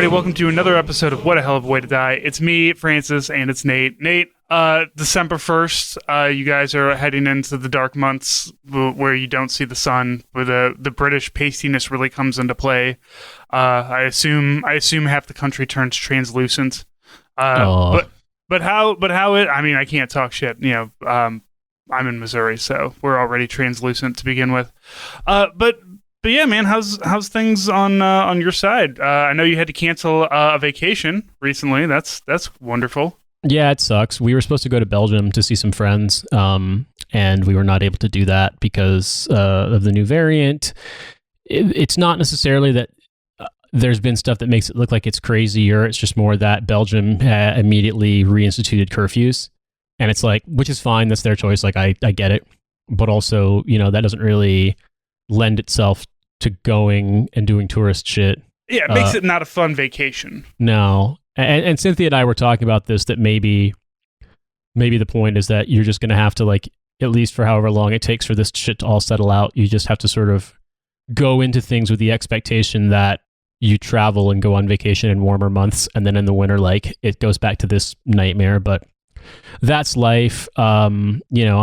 everybody. Welcome to another episode of What a Hell of a Way to Die. It's me, Francis, and it's Nate. Nate, December 1st, you guys are heading into the dark months where you don't see the sun, where the British pastiness really comes into play. I assume half the country turns translucent. But how it? I mean, I can't talk shit. I'm in Missouri, so we're already translucent to begin with. But yeah, man, how's things on your side? I know you had to cancel a vacation recently. That's wonderful. Yeah, it sucks. We were supposed to go to Belgium to see some friends, and we were not able to do that because of the new variant. It's not necessarily that there's been stuff that makes it look like it's crazier. It's just more that Belgium immediately reinstituted curfews, and it's like, which is fine. That's their choice. Like, I get it, but also, that doesn't really lend itself to going and doing tourist shit. Yeah, it makes it not a fun vacation. No. And Cynthia and I were talking about this, that maybe the point is that you're just going to have to, like, at least for however long it takes for this shit to all settle out, you just have to sort of go into things with the expectation that you travel and go on vacation in warmer months, and then in the winter, like, it goes back to this nightmare. But that's life. I'm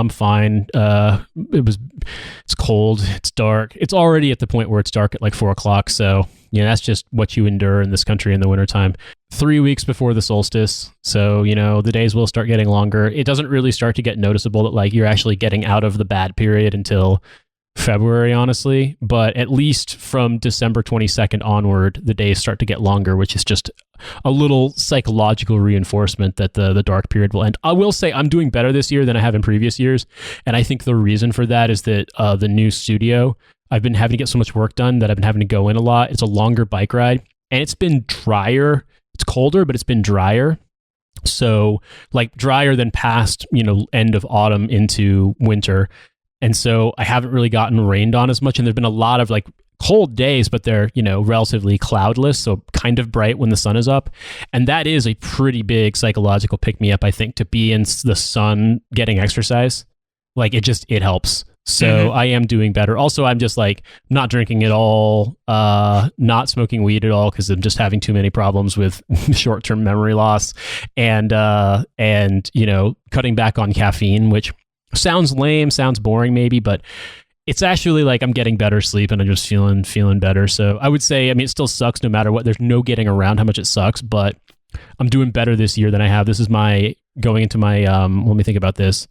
fine. It's cold. It's dark. It's already at the point where it's dark at like 4:00. So, that's just what you endure in this country in the wintertime. 3 weeks before the solstice. So, the days will start getting longer. It doesn't really start to get noticeable that, like, you're actually getting out of the bad period until February, honestly. But at least from December 22nd onward, the days start to get longer, which is just a little psychological reinforcement that the dark period will end. I will say I'm doing better this year than I have in previous years. And I think the reason for that is that the new studio, I've been having to get so much work done that I've been having to go in a lot. It's a longer bike ride, and it's been drier. It's colder, but it's been drier. So, like, drier than past, end of autumn into winter. And so I haven't really gotten rained on as much. And there've been a lot of, like, cold days, but they're, relatively cloudless. So kind of bright when the sun is up. And that is a pretty big psychological pick-me-up, I think, to be in the sun getting exercise. Like, it helps. So I am doing better. Also, I'm just, like, not drinking at all, not smoking weed at all, because I'm just having too many problems with short-term memory loss, and cutting back on caffeine, which sounds lame, sounds boring maybe, but it's actually, like, I'm getting better sleep and I'm just feeling better. So I would say, it still sucks no matter what. There's no getting around how much it sucks, but I'm doing better this year than I have. This is going into my, let me think about this.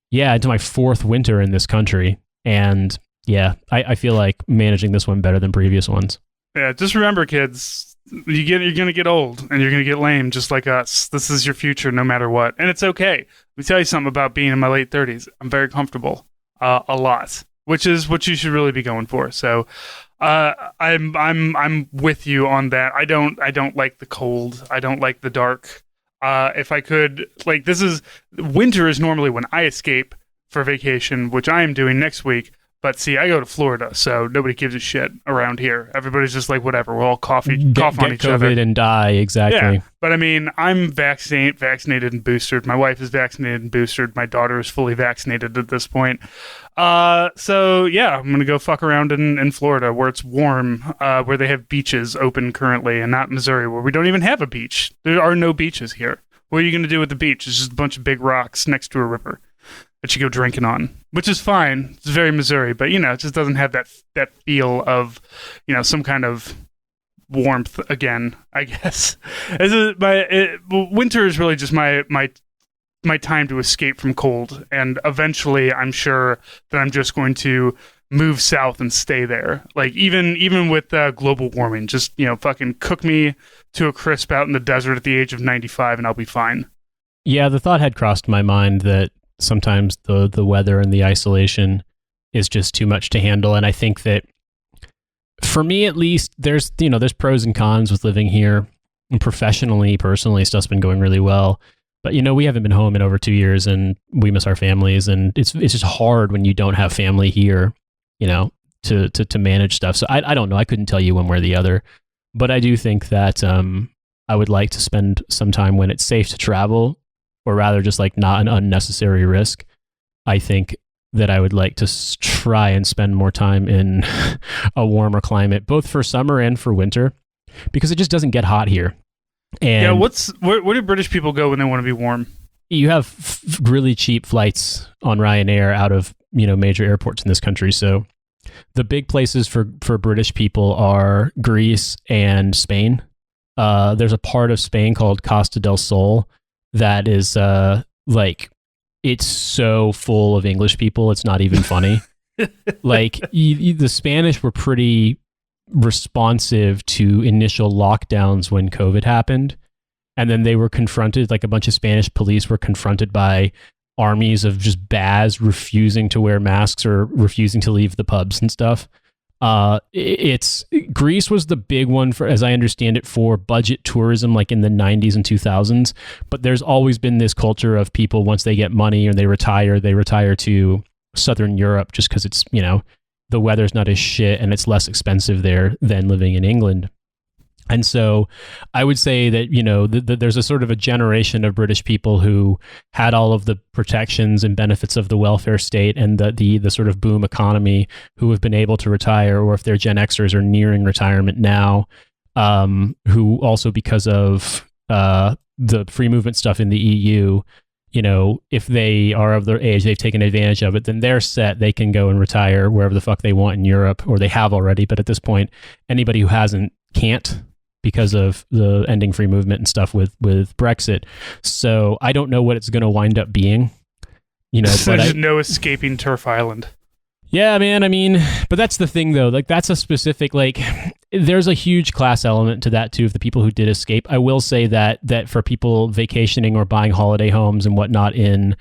Yeah, into my fourth winter in this country. And yeah, I feel like managing this one better than previous ones. Yeah, just remember, kids, you're going to get old and you're going to get lame just like us. This is your future no matter what. And it's okay. Let me tell you something about being in my late 30s. I'm very comfortable a lot, which is what you should really be going for. So I'm with you on that. I don't like the cold. I don't like the dark. If I could, like, winter is normally when I escape for vacation, which I am doing next week. But see, I go to Florida, so nobody gives a shit around here. Everybody's just like, whatever, we'll all cough on each COVID other. And die, exactly. Yeah, but I'm vaccinated and boosted. My wife is vaccinated and boosted. My daughter is fully vaccinated at this point. So yeah, I'm gonna go fuck around in Florida, where it's warm, where they have beaches open currently, and not Missouri, where we don't even have a beach. There are no beaches here. What are you gonna do with the beach? It's just a bunch of big rocks next to a river that you go drinking on, which is fine. It's very Missouri, but it just doesn't have that feel of, some kind of warmth again, I guess. Winter is really just my time to escape from cold, and eventually I'm sure that I'm just going to move south and stay there. Like, even with global warming, just fucking cook me to a crisp out in the desert at the age of 95 and I'll be fine. Yeah, the thought had crossed my mind that sometimes the weather and the isolation is just too much to handle. And I think that, for me at least, there's pros and cons with living here. And personally, stuff's been going really well. But, we haven't been home in over 2 years, and we miss our families. And it's just hard when you don't have family here, to manage stuff. So I don't know. I couldn't tell you one way or the other. But I do think that I would like to spend some time when it's safe to travel, or rather just, like, not an unnecessary risk. I think that I would like to try and spend more time in a warmer climate, both for summer and for winter. because it just doesn't get hot here. And yeah, where do British people go when they want to be warm? you have really cheap flights on Ryanair out of, major airports in this country. So the big places for British people are Greece and Spain. There's a part of Spain called Costa del Sol that is it's so full of English people, it's not even funny. The Spanish were pretty responsive to initial lockdowns when COVID happened. And then they were confronted, a bunch of Spanish police were confronted by armies of just Baz refusing to wear masks or refusing to leave the pubs and stuff. Greece was the big one for, as I understand it, for budget tourism, in the 90s and 2000s. But there's always been this culture of people, once they get money or they retire to Southern Europe just because it's, the weather's not as shit and it's less expensive there than living in England. And so I would say that, there's a sort of a generation of British people who had all of the protections and benefits of the welfare state and the sort of boom economy who have been able to retire, or if they're Gen Xers are nearing retirement now, who also, because of the free movement stuff in the EU, if they are of their age, they've taken advantage of it, then they're set. They can go and retire wherever the fuck they want in Europe, or they have already. But at this point, anybody who hasn't can't, because of the ending free movement and stuff with Brexit. So I don't know what it's going to wind up being. So there's no escaping Turf Island. Yeah, man. I mean, but that's the thing, though. That's a specific, there's a huge class element to that, too, of the people who did escape. I will say that for people vacationing or buying holiday homes and whatnot in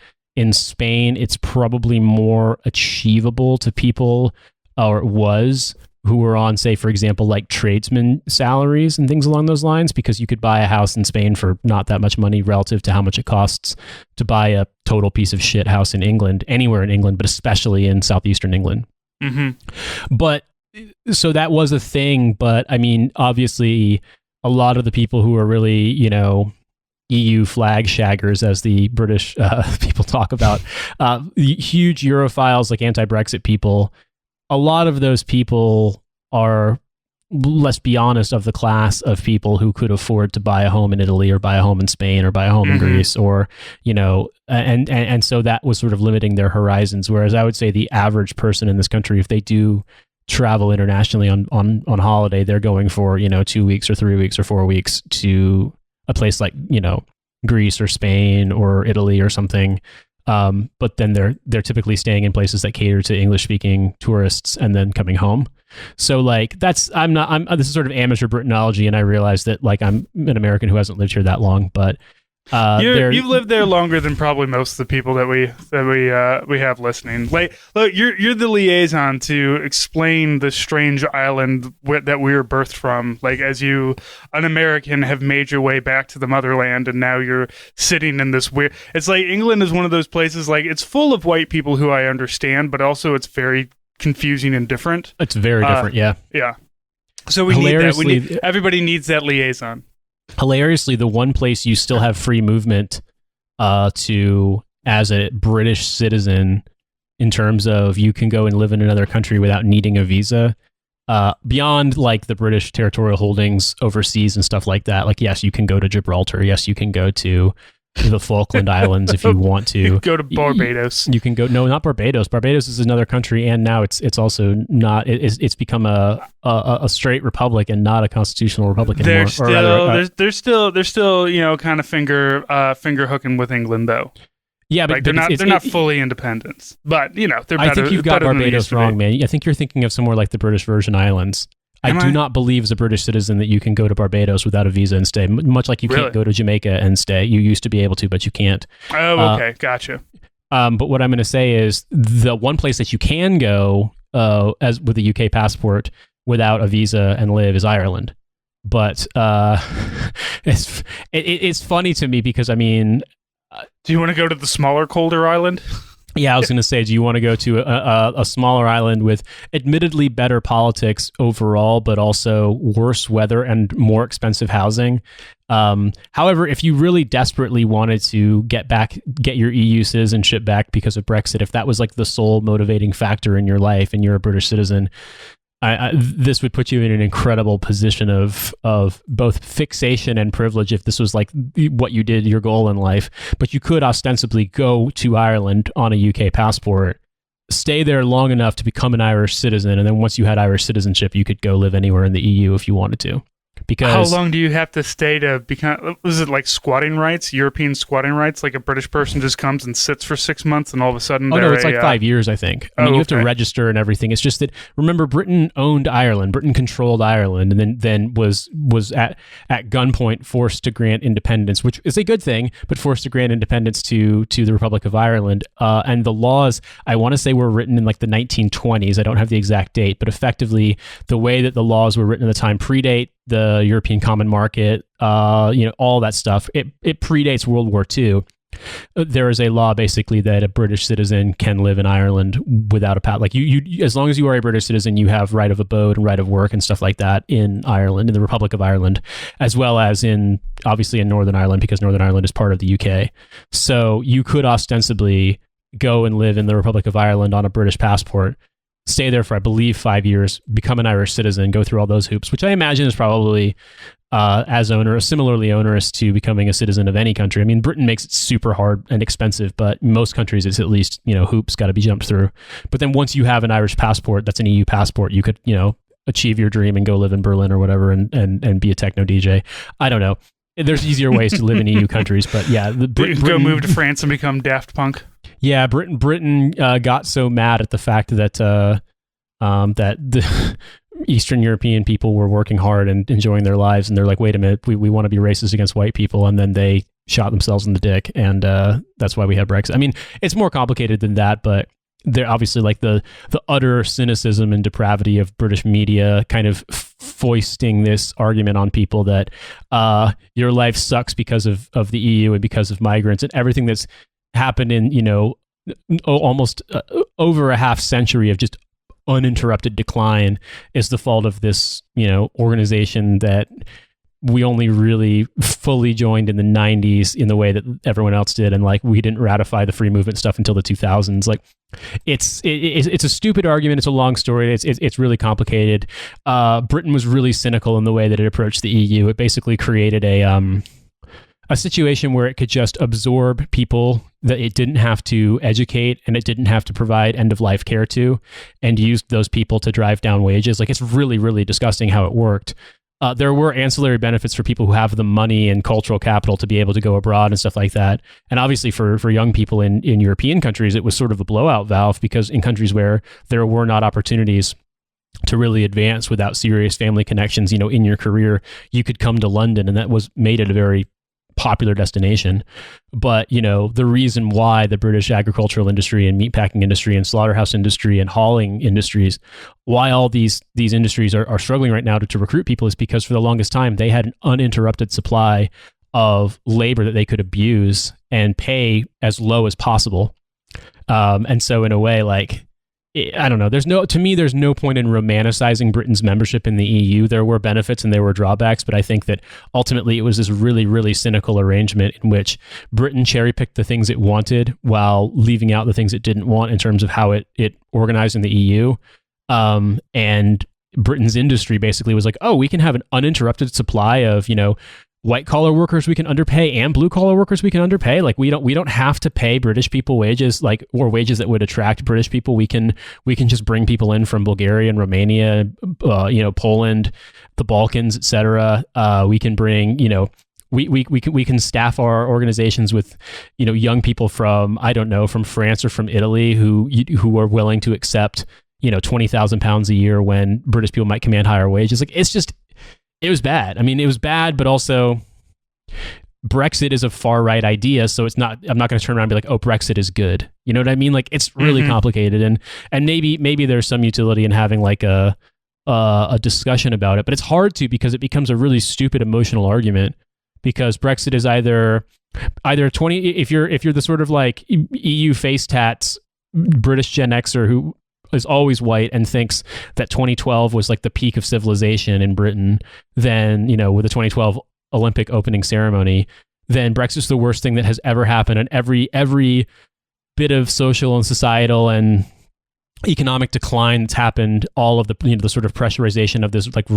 Spain, it's probably more achievable to people, or it was, who were on, say, for example, tradesman salaries and things along those lines, because you could buy a house in Spain for not that much money relative to how much it costs to buy a total piece of shit house in England, anywhere in England, but especially in southeastern England. Mm-hmm. But so that was a thing. But I mean, obviously, a lot of the people who are really, EU flag shaggers, as the British people talk about, huge Europhiles, anti-Brexit people, a lot of those people are, let's be honest, of the class of people who could afford to buy a home in Italy or buy a home in Spain or buy a home in Greece, or, and so that was sort of limiting their horizons. Whereas I would say the average person in this country, if they do travel internationally on holiday, they're going for, 2 weeks or 3 weeks or 4 weeks to a place like, Greece or Spain or Italy or something. But then they're typically staying in places that cater to English speaking tourists and then coming home. So this is sort of amateur Britanology, and I realize that I'm an American who hasn't lived here that long, but you've lived there longer than probably most of the people that we have listening. Look, you're the liaison to explain the strange island that we were birthed from. As you, an American, have made your way back to the motherland, and now you're sitting in this weird. It's England is one of those places. It's full of white people who I understand, but also it's very confusing and different. It's very different. Yeah. So we need that. Everybody needs that liaison. Hilariously, the one place you still have free movement to, as a British citizen, in terms of you can go and live in another country without needing a visa, beyond the British territorial holdings overseas and stuff like that. Yes, you can go to Gibraltar. Yes, you can go to the Falkland Islands if you want to. You go to Barbados. You can go. No, not Barbados. Barbados is another country, and now it's also not. It's become a straight republic and not a constitutional republic anymore. They're still kind of finger hooking with England, though. Yeah, but they're not fully independent. But they're better. I think you've got Barbados wrong, man. I think you're thinking of somewhere like the British Virgin Islands. I do not believe as a British citizen that you can go to Barbados without a visa and stay, much like you can't go to Jamaica and stay. You used to be able to, but you can't. Oh, okay. Gotcha. But what I'm going to say is the one place that you can go as with a UK passport without a visa and live is Ireland. But it's funny to me because, I mean... do you want to go to the smaller, colder island? Yeah, I was going to say, do you want to go to a smaller island with admittedly better politics overall, but also worse weather and more expensive housing? However, if you really desperately wanted to get your EU citizenship back because of Brexit, if that was the sole motivating factor in your life and you're a British citizen, this would put you in an incredible position of both fixation and privilege if this was like what you did, your goal in life. But you could ostensibly go to Ireland on a UK passport, stay there long enough to become an Irish citizen, and then once you had Irish citizenship, you could go live anywhere in the EU if you wanted to. Because how long do you have to stay to become? Is it like squatting rights, European squatting rights? Like a British person just comes and sits for 6 months, and all of a sudden, oh no, it's like 5 years, I think. I mean, you have to register and everything. It's just that, remember, Britain owned Ireland. Britain controlled Ireland, and then was at gunpoint forced to grant independence, which is a good thing, but forced to grant independence to the Republic of Ireland. And the laws, I want to say, were written in like the 1920s. I don't have the exact date, but effectively, the way that the laws were written at the time predate the European Common Market, all that stuff. It predates World War II. There is a law basically that a British citizen can live in Ireland without a pass. Like you, as long as you are a British citizen, you have right of abode and right of work and stuff like that in Ireland, in the Republic of Ireland, as well as obviously in Northern Ireland, because Northern Ireland is part of the UK. So you could ostensibly go and live in the Republic of Ireland on a British passport, stay there for, I believe, 5 years, become an Irish citizen, go through all those hoops, which I imagine is probably similarly onerous to becoming a citizen of any country. I mean, Britain makes it super hard and expensive, but most countries it's at least, hoops got to be jumped through. But then once you have an Irish passport, that's an EU passport, you could, achieve your dream and go live in Berlin or whatever and be a techno DJ. I don't know. There's easier ways to live in EU countries, but yeah. Go move to France and become Daft Punk. Yeah, Britain got so mad at the fact that that the Eastern European people were working hard and enjoying their lives, and they're like, wait a minute, we want to be racist against white people, and then they shot themselves in the dick, and that's why we had Brexit. I mean, it's more complicated than that, but they're obviously like the utter cynicism and depravity of British media kind of foisting this argument on people that your life sucks because of the EU and because of migrants, and everything that's happened in, almost over a half century of just uninterrupted decline is the fault of this, organization that we only really fully joined in the 90s in the way that everyone else did. And like, we didn't ratify the free movement stuff until the 2000s. Like it's a stupid argument. It's a long story. It's really complicated. Britain was really cynical in the way that it approached the EU. It basically created a situation where it could just absorb people that it didn't have to educate and it didn't have to provide end-of-life care to, and used those people to drive down wages. Like, it's really, really disgusting how it worked. There were ancillary benefits for people who have the money and cultural capital to be able to go abroad and stuff like that. And obviously for young people in European countries, it was sort of a blowout valve, because in countries where there were not opportunities to really advance without serious family connections, in your career, you could come to London, and that made it a very popular destination. But the reason why the British agricultural industry and meatpacking industry and slaughterhouse industry and hauling industries, why all these industries are struggling right now to recruit people, is because for the longest time they had an uninterrupted supply of labor that they could abuse and pay as low as possible. And so in a way, like, I don't know. There's no point in romanticizing Britain's membership in the EU. There were benefits and there were drawbacks, but I think that ultimately it was this really, really cynical arrangement in which Britain cherry-picked the things it wanted while leaving out the things it didn't want in terms of how it organized in the EU. And Britain's industry basically was like, oh, we can have an uninterrupted supply of, white collar workers we can underpay and blue collar workers we can underpay. Like, we don't have to pay British people wages, like, or wages that would attract British people. We can just bring people in from Bulgaria and Romania, Poland, the Balkans, etc. We can bring, we can staff our organizations with, young people from, I don't know, from France or from Italy who are willing to accept, £20,000 a year when British people might command higher wages. Like, it was bad. I mean, it was bad, but also Brexit is a far right idea. So I'm not going to turn around and be like, oh, Brexit is good. You know what I mean? Like, it's really complicated, and maybe there's some utility in having like a discussion about it, but it's hard to, because it becomes a really stupid emotional argument, because Brexit is either 20, if you're the sort of like EU face tats British Gen Xer who is always white and thinks that 2012 was like the peak of civilization in Britain, then, with the 2012 Olympic opening ceremony, then Brexit's the worst thing that has ever happened. And every bit of social and societal and economic decline that's happened, all of the the sort of pressurization of this like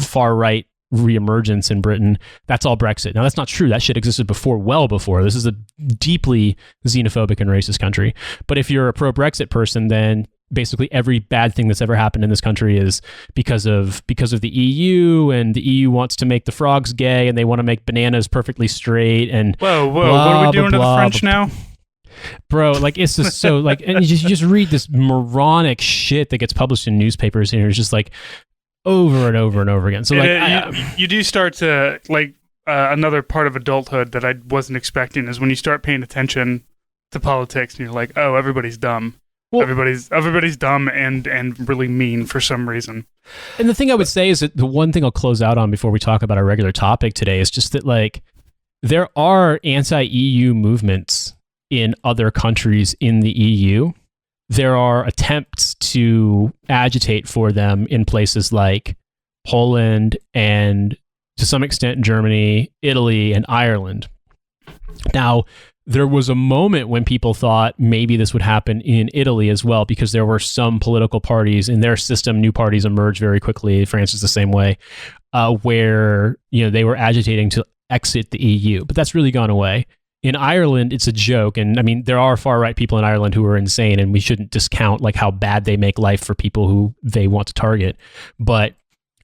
far right reemergence in Britain, that's all Brexit. Now that's not true. That shit existed before, well before. This is a deeply xenophobic and racist country. But if you're a pro-Brexit person, then basically every bad thing that's ever happened in this country is because of the EU, and the EU wants to make the frogs gay, and they want to make bananas perfectly straight, and whoa, blah, what are we doing blah, to the French blah, now? Bro, like it's just so like, and you just read this moronic shit that gets published in newspapers, and it's just like over and over and over again. So like, you do start to like another part of adulthood that I wasn't expecting is when you start paying attention to politics, and you're like, oh, everybody's dumb. Well, everybody's dumb and really mean for some reason. And the thing I would say is that the one thing I'll close out on before we talk about our regular topic today is just that like there are anti-EU movements in other countries in the EU. There are attempts to agitate for them in places like Poland and to some extent Germany, Italy, and Ireland. Now, there was a moment when people thought maybe this would happen in Italy as well, because there were some political parties in their system, new parties emerged very quickly. France is the same way, where they were agitating to exit the EU, but that's really gone away. In Ireland, it's a joke, and I mean there are far right people in Ireland who are insane, and we shouldn't discount like how bad they make life for people who they want to target. But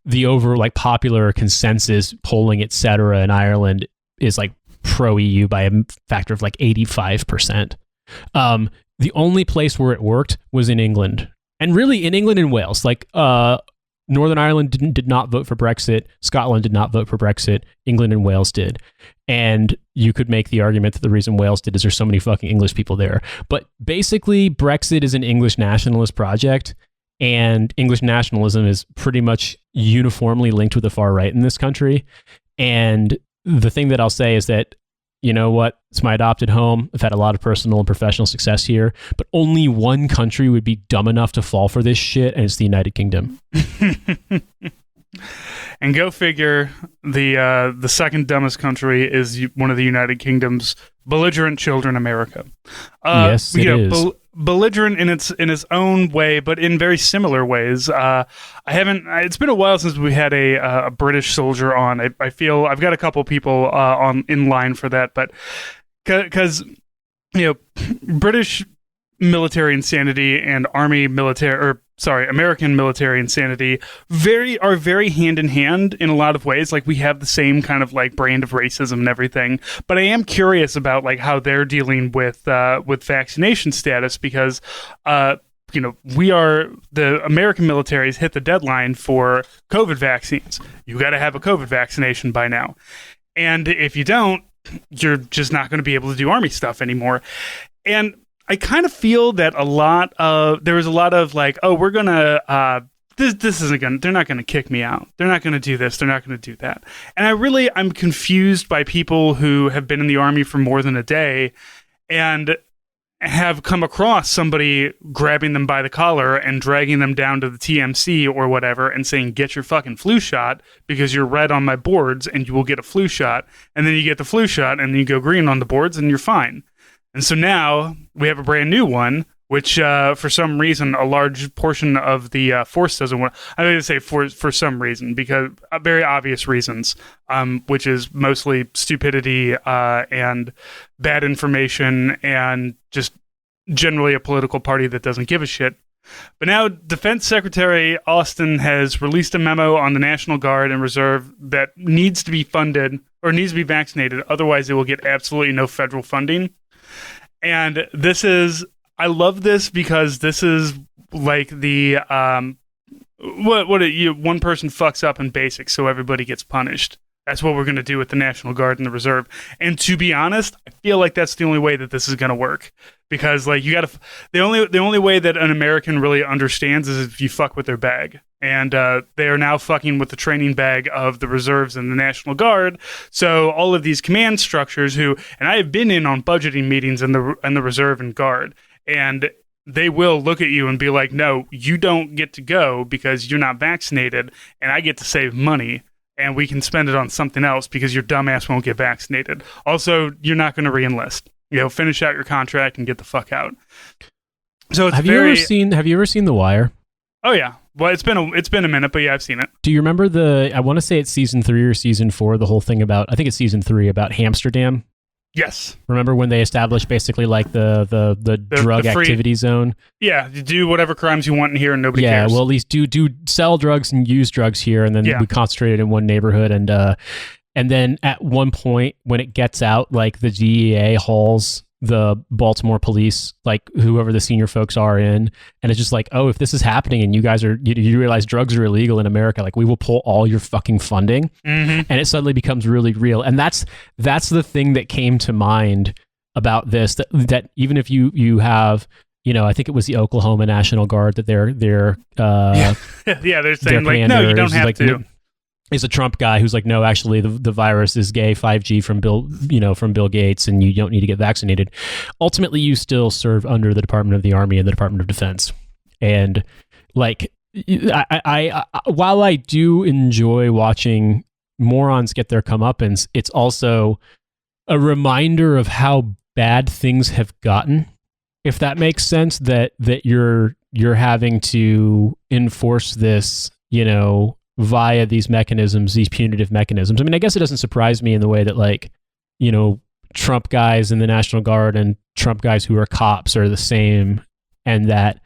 the over like popular consensus polling, etc., in Ireland is like pro EU by a factor of like 85%. The only place where it worked was in England, and really in England and Wales. Like Northern Ireland did not vote for Brexit. Scotland did not vote for Brexit. England and Wales did. And you could make the argument that the reason Wales did is there's so many fucking English people there. But basically, Brexit is an English nationalist project, and English nationalism is pretty much uniformly linked with the far right in this country. And the thing that I'll say is that, you know what, it's my adopted home. I've had a lot of personal and professional success here, but only one country would be dumb enough to fall for this shit, and it's the United Kingdom. And go figure, the second dumbest country is one of the United Kingdom's belligerent children, America. Yes, it is. Belligerent in its own way, but in very similar ways. It's been a while since we had a British soldier on. I feel I've got a couple people in line for that, but because British military insanity and American military insanity are very hand in hand in a lot of ways. Like we have the same kind of like brand of racism and everything. But I am curious about like how they're dealing with vaccination status, because the American military has hit the deadline for COVID vaccines. You got to have a COVID vaccination by now, and if you don't, you're just not going to be able to do Army stuff anymore. And I kind of feel that there was a lot of like, oh, we're gonna this isn't gonna, they're not gonna kick me out. They're not gonna do this. They're not gonna do that. And I'm confused by people who have been in the Army for more than a day and have come across somebody grabbing them by the collar and dragging them down to the TMC or whatever and saying, get your fucking flu shot because you're red on my boards and you will get a flu shot. And then you get the flu shot and then you go green on the boards and you're fine. And so now we have a brand new one, which for some reason a large portion of the force doesn't want. I'm going to say for some reason, because very obvious reasons, which is mostly stupidity and bad information and just generally a political party that doesn't give a shit. But now Defense Secretary Austin has released a memo on the National Guard and Reserve that needs to be funded or needs to be vaccinated. Otherwise, they will get absolutely no federal funding. And I love this because this is like the one person fucks up in basics, so everybody gets punished. That's what we're going to do with the National Guard and the Reserve. And to be honest, I feel like that's the only way that this is going to work, because like the only way that an American really understands is if you fuck with their bag. And they are now fucking with the training bag of the reserves and the National Guard. So all of these command structures and I have been in on budgeting meetings in the reserve and guard, and they will look at you and be like, no, you don't get to go because you're not vaccinated, and I get to save money, and we can spend it on something else because your dumbass won't get vaccinated. Also, you're not going to re-enlist. Finish out your contract and get the fuck out. So it's have you ever seen The Wire? Oh yeah. Well, it's been a minute, but yeah, I've seen it. Do you remember I want to say it's season 3 or season 4, the whole thing about, I think it's season 3, about Amsterdam? Yes. Remember when they established basically like the drug the free activity zone? Yeah, you do whatever crimes you want in here and nobody cares. cares. Well, at least do sell drugs and use drugs here, and then we concentrated in one neighborhood, and then at one point when it gets out, like the DEA hauls the Baltimore police, like whoever the senior folks are in, and it's just like, oh, if this is happening and you guys you realize drugs are illegal in America, like we will pull all your fucking funding. And it suddenly becomes really real. And that's the thing that came to mind about this, that even if you have, I think it was the Oklahoma National Guard that they're saying like, no, you don't have to. Is a Trump guy who's like, no, actually the virus is gay 5G from Bill Gates, and you don't need to get vaccinated. Ultimately, you still serve under the Department of the Army and the Department of Defense. And like, I while I do enjoy watching morons get their comeuppance, it's also a reminder of how bad things have gotten, if that makes sense, that you're having to enforce this, via these mechanisms, these punitive mechanisms. I mean, I guess it doesn't surprise me in the way that, like, Trump guys in the National Guard and Trump guys who are cops are the same, and that,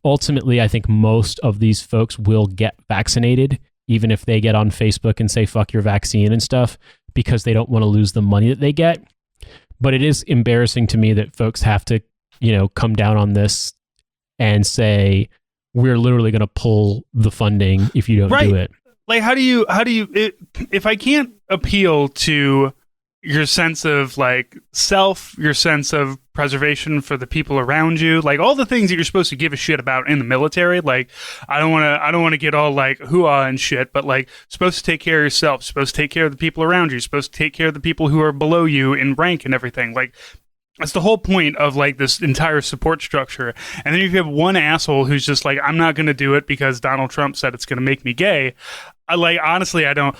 ultimately I think most of these folks will get vaccinated, even if they get on Facebook and say, fuck your vaccine and stuff, because they don't want to lose the money that they get. But it is embarrassing to me that folks have to, come down on this and say, we're literally going to pull the funding if you don't do it. Like, how do you, if I can't appeal to your sense of like self, your sense of preservation for the people around you, like all the things that you're supposed to give a shit about in the military, like I don't want to get all like hoo-ah and shit, but like supposed to take care of yourself, supposed to take care of the people around you, supposed to take care of the people who are below you in rank and everything. Like, that's the whole point of like this entire support structure. And then if you have one asshole who's just like, I'm not going to do it because Donald Trump said it's going to make me gay. Honestly, you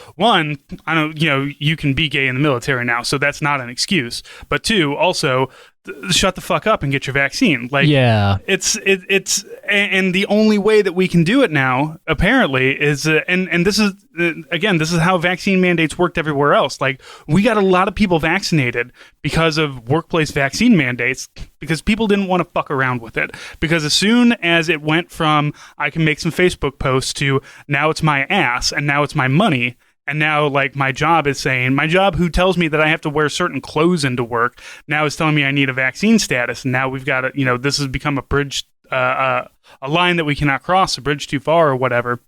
can be gay in the military now, so that's not an excuse. But two, also, shut the fuck up and get your vaccine. Like, yeah, it's and the only way that we can do it now, apparently, is and this is again, this is how vaccine mandates worked everywhere else. Like, we got a lot of people vaccinated because of workplace vaccine mandates, because people didn't want to fuck around with it. Because as soon as it went from I can make some Facebook posts to now it's my ass and now it's my money. And now, like, my job who tells me that I have to wear certain clothes into work, now is telling me I need a vaccine status. And now we've got to, this has become a bridge, a line that we cannot cross, a bridge too far or whatever.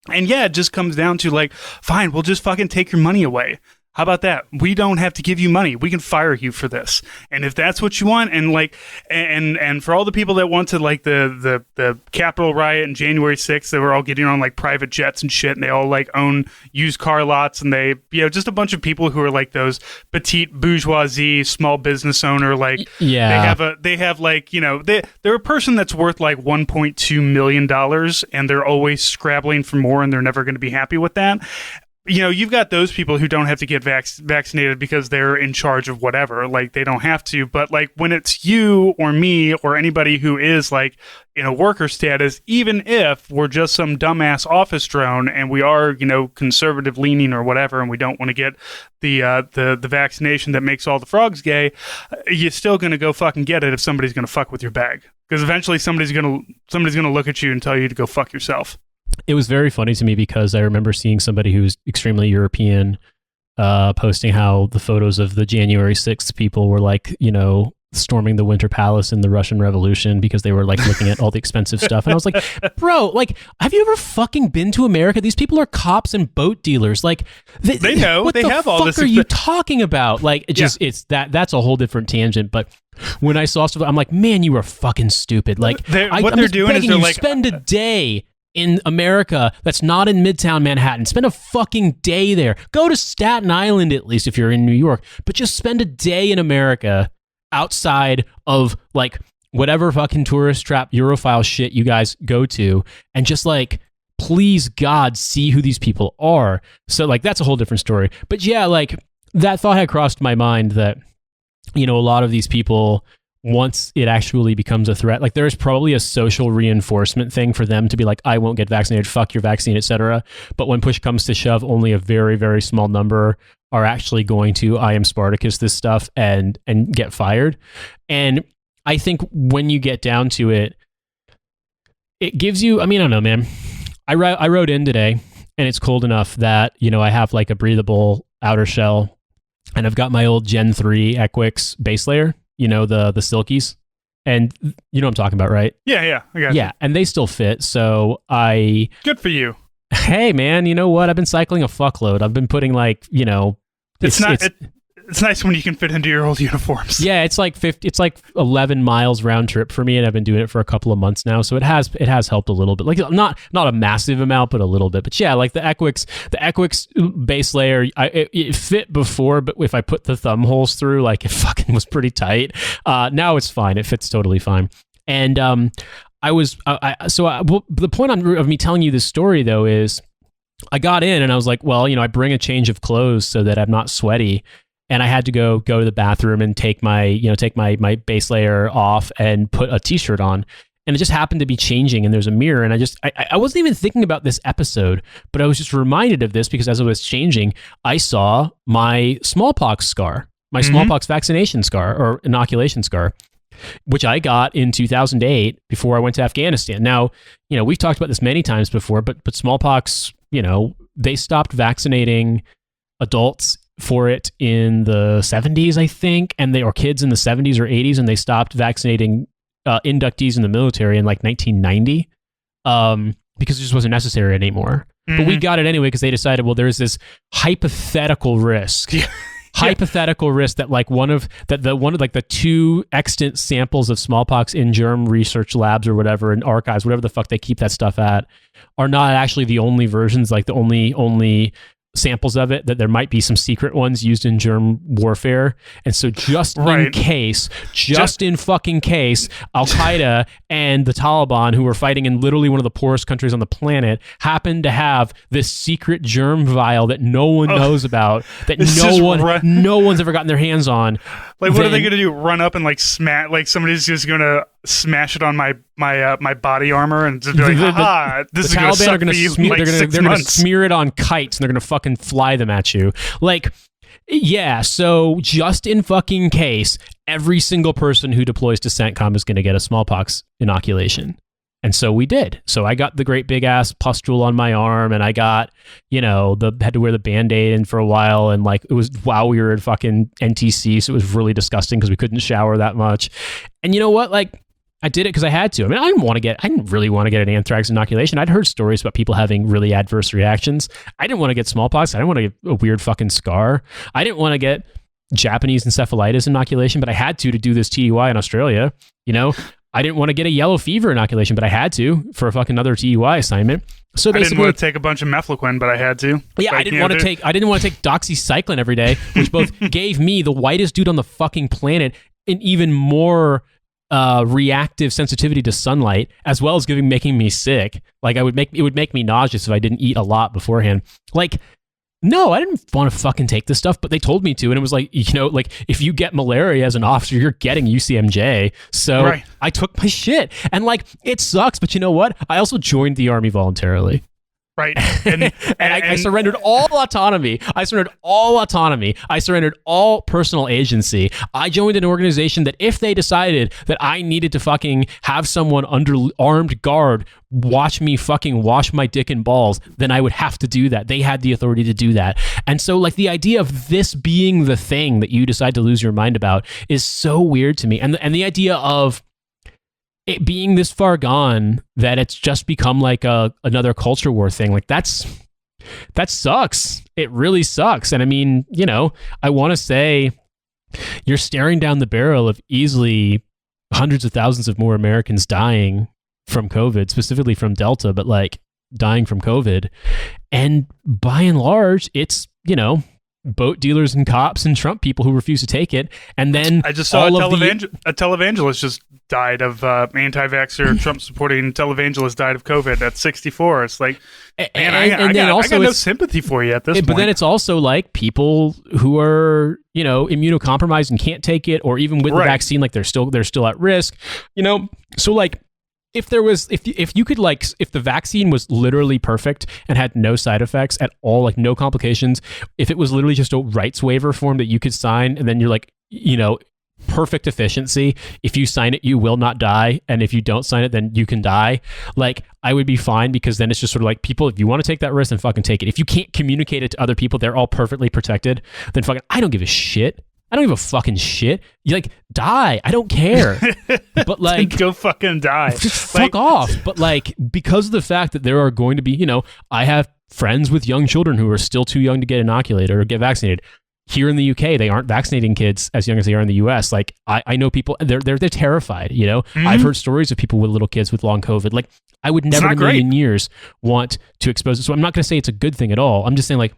And yeah, it just comes down to like, fine, we'll just fucking take your money away. How about that? We don't have to give you money. We can fire you for this. And if that's what you want, and like, and for all the people that want to like the Capitol riot and January 6th, they were all getting on like private jets and shit, and they all like own used car lots, and they, just a bunch of people who are like those petite bourgeoisie small business owner, like, yeah, they have like, they're a person that's worth like $1.2 million, and they're always scrabbling for more, and they're never going to be happy with that. You've got those people who don't have to get vaccinated because they're in charge of whatever, like they don't have to. But like when it's you or me or anybody who is like in a worker status, even if we're just some dumbass office drone and we are, conservative leaning or whatever, and we don't want to get the vaccination that makes all the frogs gay, you're still going to go fucking get it if somebody's going to fuck with your bag. Because eventually somebody's going to look at you and tell you to go fuck yourself. It was very funny to me because I remember seeing somebody who's extremely European posting how the photos of the January 6th people were like, storming the Winter Palace in the Russian Revolution because they were like looking at all the expensive stuff. And I was like, bro, like, have you ever fucking been to America? These people are cops and boat dealers. Like, they know. What they have all this. What the fuck are you talking about? Like, that's a whole different tangent. But when I saw stuff, I'm like, man, you are fucking stupid. Like, what they're doing is they're like, spend a day in America that's not in Midtown Manhattan. Spend a fucking day there. Go to Staten Island at least if you're in New York, but just spend a day in America outside of like whatever fucking tourist trap Europhile shit you guys go to, and just like, please God, see who these people are. So like, that's a whole different story. But yeah, like that thought had crossed my mind that, a lot of these people once it actually becomes a threat, like there's probably a social reinforcement thing for them to be like, I won't get vaccinated, fuck your vaccine, etc. But when push comes to shove, only a very, very small number are actually going to I am Spartacus this stuff and get fired. And I think when you get down to it, it gives you, I mean, I don't know, man. I rode in today and it's cold enough that, you know, I have like a breathable outer shell and I've got my old Gen 3 Equix base layer, you know, the Silkies. And you know what I'm talking about, right? Yeah, I got you. And they still fit. So Good for you. Hey, man, you know what? I've been cycling a fuckload. I've been putting like, you know... It's nice when you can fit into your old uniforms. Yeah, it's like 11 miles round trip for me, and I've been doing it for a couple of months now. So it has helped a little bit. Like not a massive amount, but a little bit. But yeah, like the Equix base layer, it fit before, but if I put the thumb holes through, like it fucking was pretty tight. Now it's fine. It fits totally fine. And the point of me telling you this story though is I got in and I was like, well, you know, I bring a change of clothes so that I'm not sweaty. And I had to go to the bathroom and take my base layer off and put a t-shirt on. And it just happened to be changing and there's a mirror. And I wasn't even thinking about this episode, but I was just reminded of this because as I was changing, I saw my smallpox scar, my smallpox vaccination scar or inoculation scar, which I got in 2008 before I went to Afghanistan. Now, you know, we've talked about this many times before, but smallpox, you know, they stopped vaccinating adults for it in the 70s, I think, or kids in the 70s or 80s, and they stopped vaccinating inductees in the military in like 1990 because it just wasn't necessary anymore. But we got it anyway because they decided, well, there's this hypothetical risk. Hypothetical risk that like one of the two extant samples of smallpox in germ research labs or whatever in archives, whatever the fuck they keep that stuff at, are not actually the only versions, like the only samples of it, that there might be some secret ones used in germ warfare. And so just in fucking case, Al-Qaeda and the Taliban, who were fighting in literally one of the poorest countries on the planet, happened to have this secret germ vial that no one knows about, that no one's ever gotten their hands on. Like, what are they going to do? Run up and like smash? Like somebody's just going to smash it on my body armor and just be like, this is going to suck for you. They're going to smear it on kites and they're going to fucking fly them at you. Like, yeah. So just in fucking case, every single person who deploys to CENTCOM is going to get a smallpox inoculation. And so we did. So I got the great big ass pustule on my arm, and I got, you know, had to wear the Band-Aid in for a while, and like it was while we were at fucking NTC, so it was really disgusting because we couldn't shower that much. And you know what? Like, I did it because I had to. I mean, I didn't really want to get an anthrax inoculation. I'd heard stories about people having really adverse reactions. I didn't want to get smallpox. I didn't want to get a weird fucking scar. I didn't want to get Japanese encephalitis inoculation, but I had to do this TUI in Australia, you know? I didn't want to get a yellow fever inoculation, but I had to for a fucking another TUI assignment. So basically, I didn't want to take a bunch of mefloquine, but I had to. Yeah, I didn't want to take doxycycline every day, which both gave me, the whitest dude on the fucking planet, an even more reactive sensitivity to sunlight, as well as making me sick. Like it would make me nauseous if I didn't eat a lot beforehand. Like, no, I didn't want to fucking take this stuff, but they told me to. And it was like, you know, like if you get malaria as an officer, you're getting UCMJ. So I took my shit. And like, it sucks, but you know what? I also joined the Army voluntarily. Right. And I surrendered all autonomy. I surrendered all personal agency. I joined an organization that if they decided that I needed to fucking have someone under armed guard watch me fucking wash my dick and balls, then I would have to do that. They had the authority to do that. And so like the idea of this being the thing that you decide to lose your mind about is so weird to me. And the idea of it being this far gone that it's just become like another culture war thing, like that sucks. It really sucks. And I mean, you know, I want to say you're staring down the barrel of easily hundreds of thousands of more Americans dying from COVID, specifically from Delta, but like dying from COVID. And by and large, it's, you know, boat dealers and cops and Trump people who refuse to take it. And then I just saw a televangelist just died of anti-vaxxer, Trump-supporting televangelist died of COVID at 64. It's like, man, I got no sympathy for you at this point. But then it's also like people who are, immunocompromised and can't take it, or even with the vaccine, like they're still at risk, So like, if the vaccine was literally perfect and had no side effects at all, like no complications, if it was literally just a rights waiver form that you could sign, and then you're like, perfect efficiency. If you sign it, you will not die. And if you don't sign it, then you can die. Like, I would be fine, because then it's just sort of like, people, if you want to take that risk, then fucking take it. If you can't communicate it to other people, they're all perfectly protected, then fucking, I don't give a shit. I don't give a fucking shit. You like, die. I don't care. But like, go fucking die. Just fuck off. But like, because of the fact that there are going to be, I have friends with young children who are still too young to get inoculated or get vaccinated. Here in the UK, they aren't vaccinating kids as young as they are in the US. Like, I know people, they're terrified, Mm-hmm. I've heard stories of people with little kids with long COVID. Like, I would never in a million years want to expose it. So I'm not going to say it's a good thing at all. I'm just saying, like,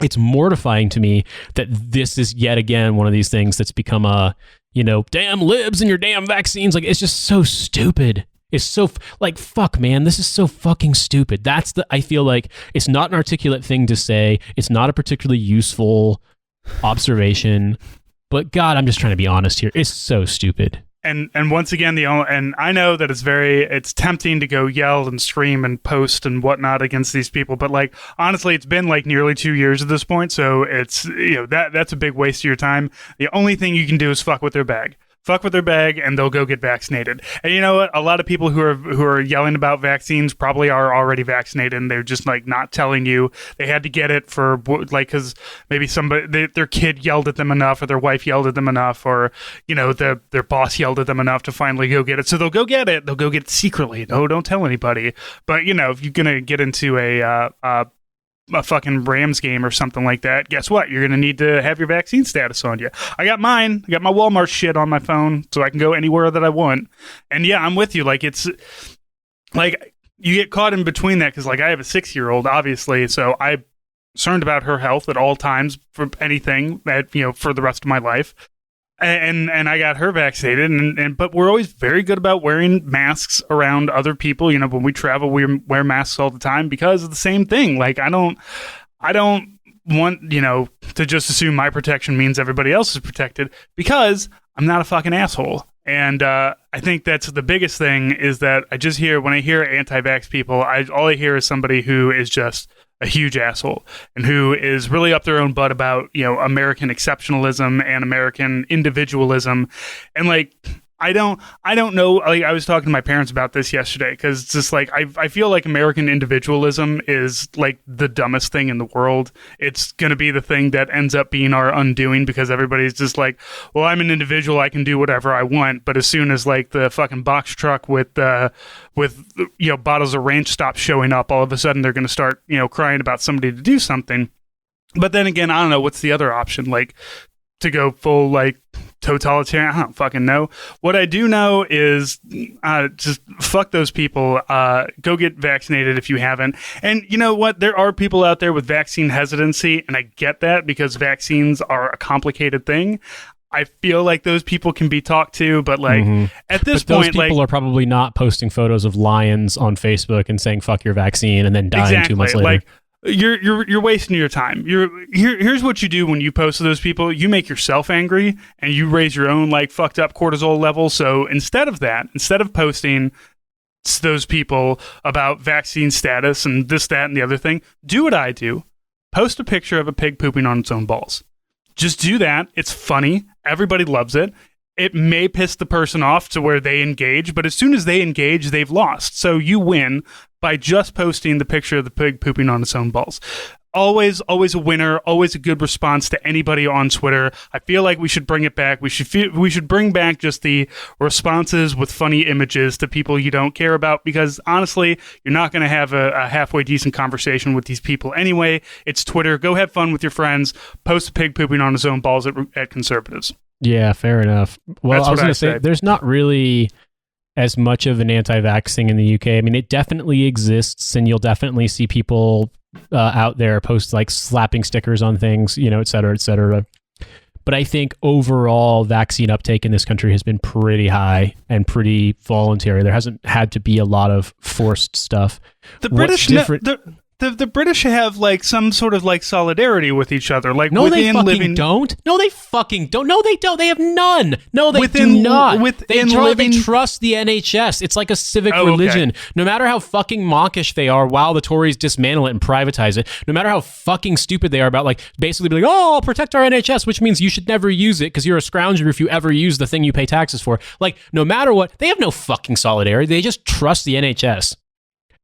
it's mortifying to me that this is yet again one of these things that's become a, damn libs and your damn vaccines. Like, it's just so stupid. It's so like, fuck, man, this is so fucking stupid. I feel like it's not an articulate thing to say. It's not a particularly useful observation, but God, I'm just trying to be honest here. It's so stupid. And once again, and I know that it's tempting to go yell and scream and post and whatnot against these people, but like, honestly, it's been like nearly 2 years at this point, so it's that's a big waste of your time. The only thing you can do is fuck with their bag. Fuck with their bag, and they'll go get vaccinated. And you know what? A lot of people who are yelling about vaccines probably are already vaccinated, and they're just like not telling you they had to get it for like, because maybe their kid yelled at them enough, or their wife yelled at them enough, or their boss yelled at them enough to finally go get it. So they'll go get it. They'll go get it secretly. No, don't tell anybody. But if you're gonna get into a fucking Rams game or something like that, guess what? You're going to need to have your vaccine status on you. I got mine. I got my Walmart shit on my phone, so I can go anywhere that I want. And yeah, I'm with you. Like, it's like you get caught in between that, because like I have a 6-year-old, obviously, so I'm concerned about her health at all times for anything that, for the rest of my life. And I got her vaccinated, but we're always very good about wearing masks around other people. When we travel, we wear masks all the time because of the same thing. Like, I don't want, to just assume my protection means everybody else is protected, because I'm not a fucking asshole. And I think that's the biggest thing, is that when I hear anti-vax people, all I hear is somebody who is just a huge asshole, and who is really up their own butt about, American exceptionalism and American individualism. And like, I don't know. Like, I was talking to my parents about this yesterday, because it's just like, I feel like American individualism is like the dumbest thing in the world. It's going to be the thing that ends up being our undoing, because everybody's just like, well, I'm an individual, I can do whatever I want. But as soon as like the fucking box truck with bottles of ranch stops showing up, all of a sudden they're going to start crying about somebody to do something. But then again, I don't know, what's the other option? Like, to go full like totalitarian? I don't fucking know. What I do know is just fuck those people. Go get vaccinated if you haven't. And you know what? There are people out there with vaccine hesitancy, and I get that, because vaccines are a complicated thing. I feel like those people can be talked to, but like at this point, those people are probably not posting photos of lions on Facebook and saying "fuck your vaccine" and then dying 2 months later. Like, you're wasting your time. Here's what you do when you post to those people. You make yourself angry, and you raise your own like fucked up cortisol level. So instead of posting to those people about vaccine status and this, that, and the other thing, do what I do. Post a picture of a pig pooping on its own balls. Just do that. It's funny. Everybody loves it. It may piss the person off to where they engage, but as soon as they engage, they've lost. So you win by just posting the picture of the pig pooping on its own balls. Always a winner, always a good response to anybody on Twitter. I feel like we should bring it back. We should bring back just the responses with funny images to people you don't care about, because honestly, you're not going to have a halfway decent conversation with these people anyway. It's Twitter. Go have fun with your friends. Post a pig pooping on his own balls at conservatives. Yeah, fair enough. Well, That's I was going to say. There's not really as much of an anti-vax thing in the UK. I mean, it definitely exists, and you'll definitely see people out there, post like slapping stickers on things, et cetera, et cetera. But I think overall vaccine uptake in this country has been pretty high and pretty voluntary. There hasn't had to be a lot of forced stuff. The British, the British have like some sort of like solidarity with each other. Like no, they fucking don't. No, they fucking don't. No, they don't. They have none. No, they do not. They trust the NHS. It's like a civic religion. Okay. No matter how fucking mawkish they are while the Tories dismantle it and privatize it, no matter how fucking stupid they are about like basically being like, oh, I'll protect our NHS, which means you should never use it because you're a scrounger if you ever use the thing you pay taxes for. Like, no matter what, they have no fucking solidarity. They just trust the NHS.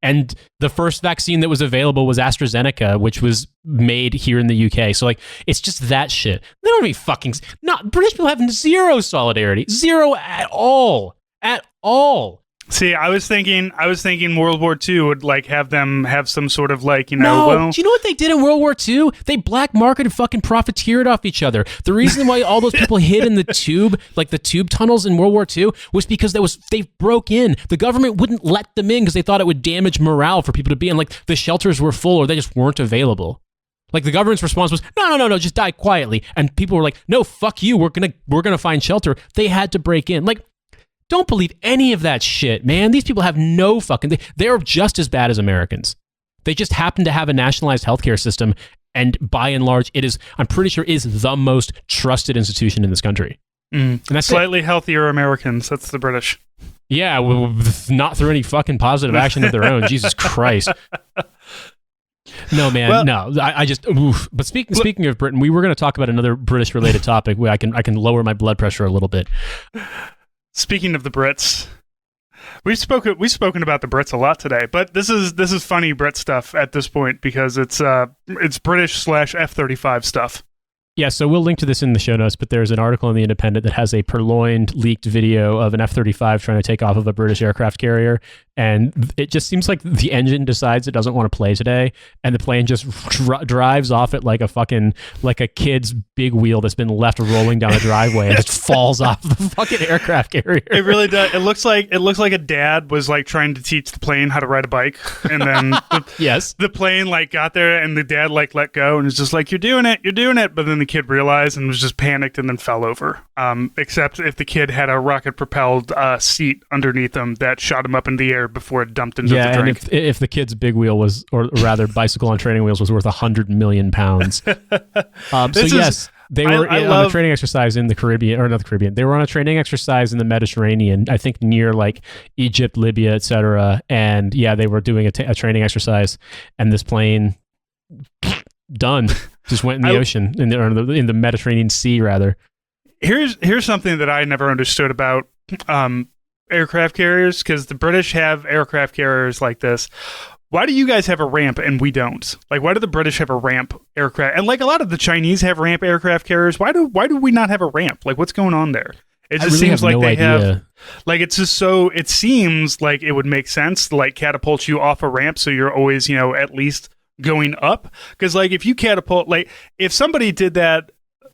And the first vaccine that was available was AstraZeneca, which was made here in the UK. So, like, it's just that shit. They don't even fucking... British people have zero solidarity. Zero at all. At all. See, I was thinking World War II would like have them have some sort of like, do you know what they did in World War II? They black marketed fucking profiteered off each other. The reason why all those people hid in the tube, like the tube tunnels in World War II, was because they broke in. The government wouldn't let them in because they thought it would damage morale for people to be in. Like the shelters were full or they just weren't available. Like the government's response was, no, just die quietly. And people were like, no, fuck you. We're gonna find shelter. They had to break in. Like, don't believe any of that shit, man. These people have no fucking... They're just as bad as Americans. They just happen to have a nationalized healthcare system, and by and large, I'm pretty sure, is the most trusted institution in this country. And that's slightly healthier Americans. That's the British. Yeah, well, not through any fucking positive action of their own. Jesus Christ. No, man, well, no. I just... Oof. But speaking of Britain, we were going to talk about another British-related topic where I can lower my blood pressure a little bit. Speaking of the Brits, we've spoken about the Brits a lot today, but this is funny Brit stuff at this point because it's British / F-35 stuff. Yeah, so we'll link to this in the show notes, but there's an article in The Independent that has a purloined, leaked video of an F-35 trying to take off of a British aircraft carrier, and it just seems like the engine decides it doesn't want to play today, and the plane just drives off it like a kid's big wheel that's been left rolling down a driveway and just falls off the fucking aircraft carrier. It really does. It looks like a dad was like trying to teach the plane how to ride a bike, and then the plane like got there, and the dad like let go, and it's just like, you're doing it, but then the kid realized and was just panicked and then fell over. Except if the kid had a rocket-propelled seat underneath him that shot him up in the air before it dumped into the drink. And if the kid's big wheel was, or rather bicycle on training wheels, was worth 100 million pounds. They were on a training exercise in the Caribbean, or not the Caribbean. They were on a training exercise in the Mediterranean, I think near like Egypt, Libya, etc. And yeah, they were doing a training exercise, and this plane done just went in the ocean, in the Mediterranean Sea rather. Here's something that I never understood about aircraft carriers, because the British have aircraft carriers like this. Why do you guys have a ramp and we don't? Like, why do the British have a ramp aircraft? And like a lot of the Chinese have ramp aircraft carriers. Why do we not have a ramp? Like, what's going on there? It just seems like they have, like, it's just so, it seems like it would make sense to like catapult you off a ramp so you're always, at least going up. Because like if you catapult, like if somebody did that,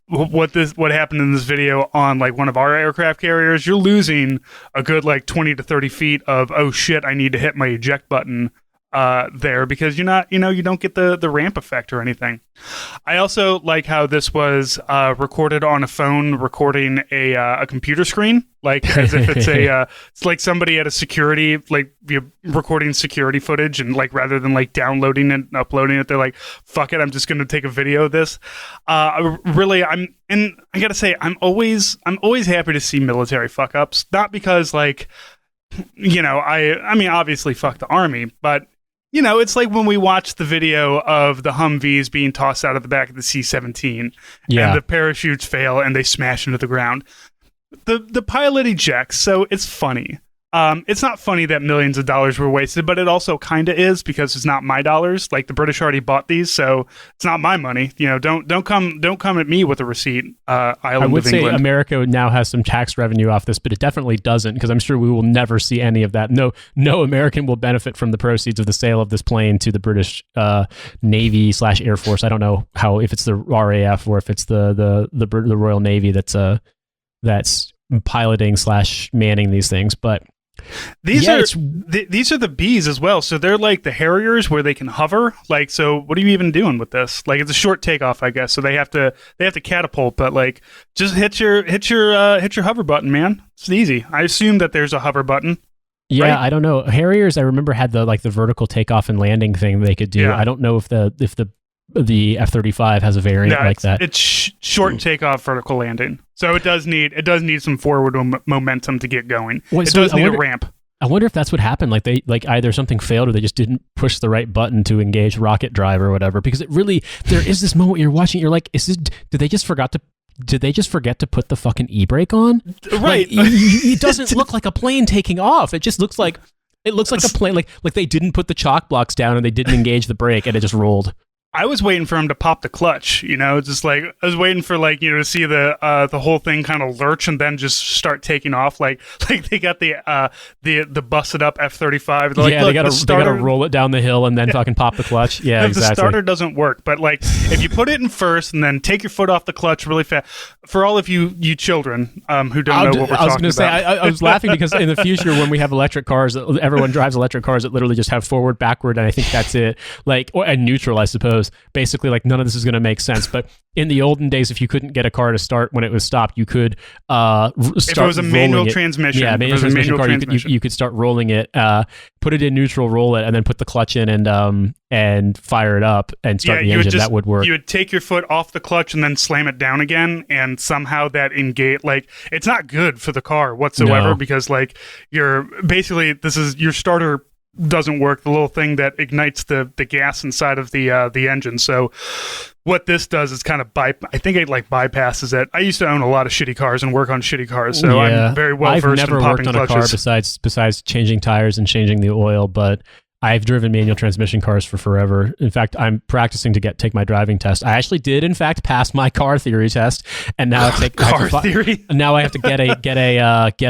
what happened in this video on like one of our aircraft carriers, you're losing a good like 20 to 30 feet of, oh shit, I need to hit my eject button there, because you're not, you don't get the ramp effect or anything. I also like how this was recorded on a phone recording a computer screen, like as if it's it's like somebody at a security, like recording security footage, and like rather than like downloading and uploading it, they're like, fuck it, I'm just going to take a video of this. Really, I gotta say, I'm always happy to see military fuck ups, not because like, I mean, obviously fuck the army, but it's like when we watched the video of the Humvees being tossed out of the back of the C-17, and the parachutes fail and they smash into the ground. The pilot ejects, so it's funny. It's not funny that millions of dollars were wasted, but it also kind of is, because it's not my dollars. Like the British already bought these, so it's not my money. Don't come at me with a receipt. I would say England. America now has some tax revenue off this, but it definitely doesn't, because I'm sure we will never see any of that. No American will benefit from the proceeds of the sale of this plane to the British Navy / Air Force. I don't know if it's the RAF or if it's the Royal Navy that's piloting / manning these things, but These Yeah, are these are the Bs as well. So they're like the Harriers where they can hover. Like, so what are you even doing with this? Like, it's a short takeoff, I guess. So they have to catapult, but like, just hit your hover button, man. It's easy. I assume that there's a hover button. Yeah, Right? I don't know. Harriers, I remember, had the vertical takeoff and landing thing they could do. Yeah. I don't know if the F-35 has a variant like that. It's short takeoff, vertical landing. So it does need some forward momentum to get going. Wait, it so does need a ramp. I wonder if that's what happened. Like they either something failed or they just didn't push the right button to engage rocket drive or whatever. Because it really, there is this moment you're watching, you're like, did they just forget to put the fucking e-brake on? Right. Like, it doesn't look like a plane taking off. It just looks like a plane. Like they didn't put the chalk blocks down and they didn't engage the brake and it just rolled. I was waiting for him to pop the clutch, just like I was waiting for to see the whole thing kind of lurch and then just start taking off. Like they got the busted up F-35. Yeah, they gotta roll it down the hill and then fucking pop the clutch. Yeah, exactly. The starter doesn't work, but like if you put it in first and then take your foot off the clutch really fast, for all of you children who don't know what we're talking about. I was going to say, I was laughing because in the future when we have electric cars, everyone drives electric cars that literally just have forward, backward, and I think that's it. And neutral, I suppose. Basically, like none of this is going to make sense. But in the olden days, if you couldn't get a car to start when it was stopped, you could start if it was a manual transmission. Yeah, manual transmission car, you could start rolling it, put it in neutral, roll it, and then put the clutch in and fire it up and start the engine. That would work. You would take your foot off the clutch and then slam it down again, and somehow that engage. Like it's not good for the car whatsoever because like your starter doesn't work, the little thing that ignites the gas inside of the engine. So what this does is kind of I think it like bypasses it. I used to own a lot of shitty cars and work on shitty cars, so I'm very well versed in popping clutches. I've never worked on a car besides changing tires and changing the oil, but I've driven manual transmission cars for forever. In fact, I'm practicing to take my driving test. I actually did, in fact, pass my car theory test, and now theory. Now I have to get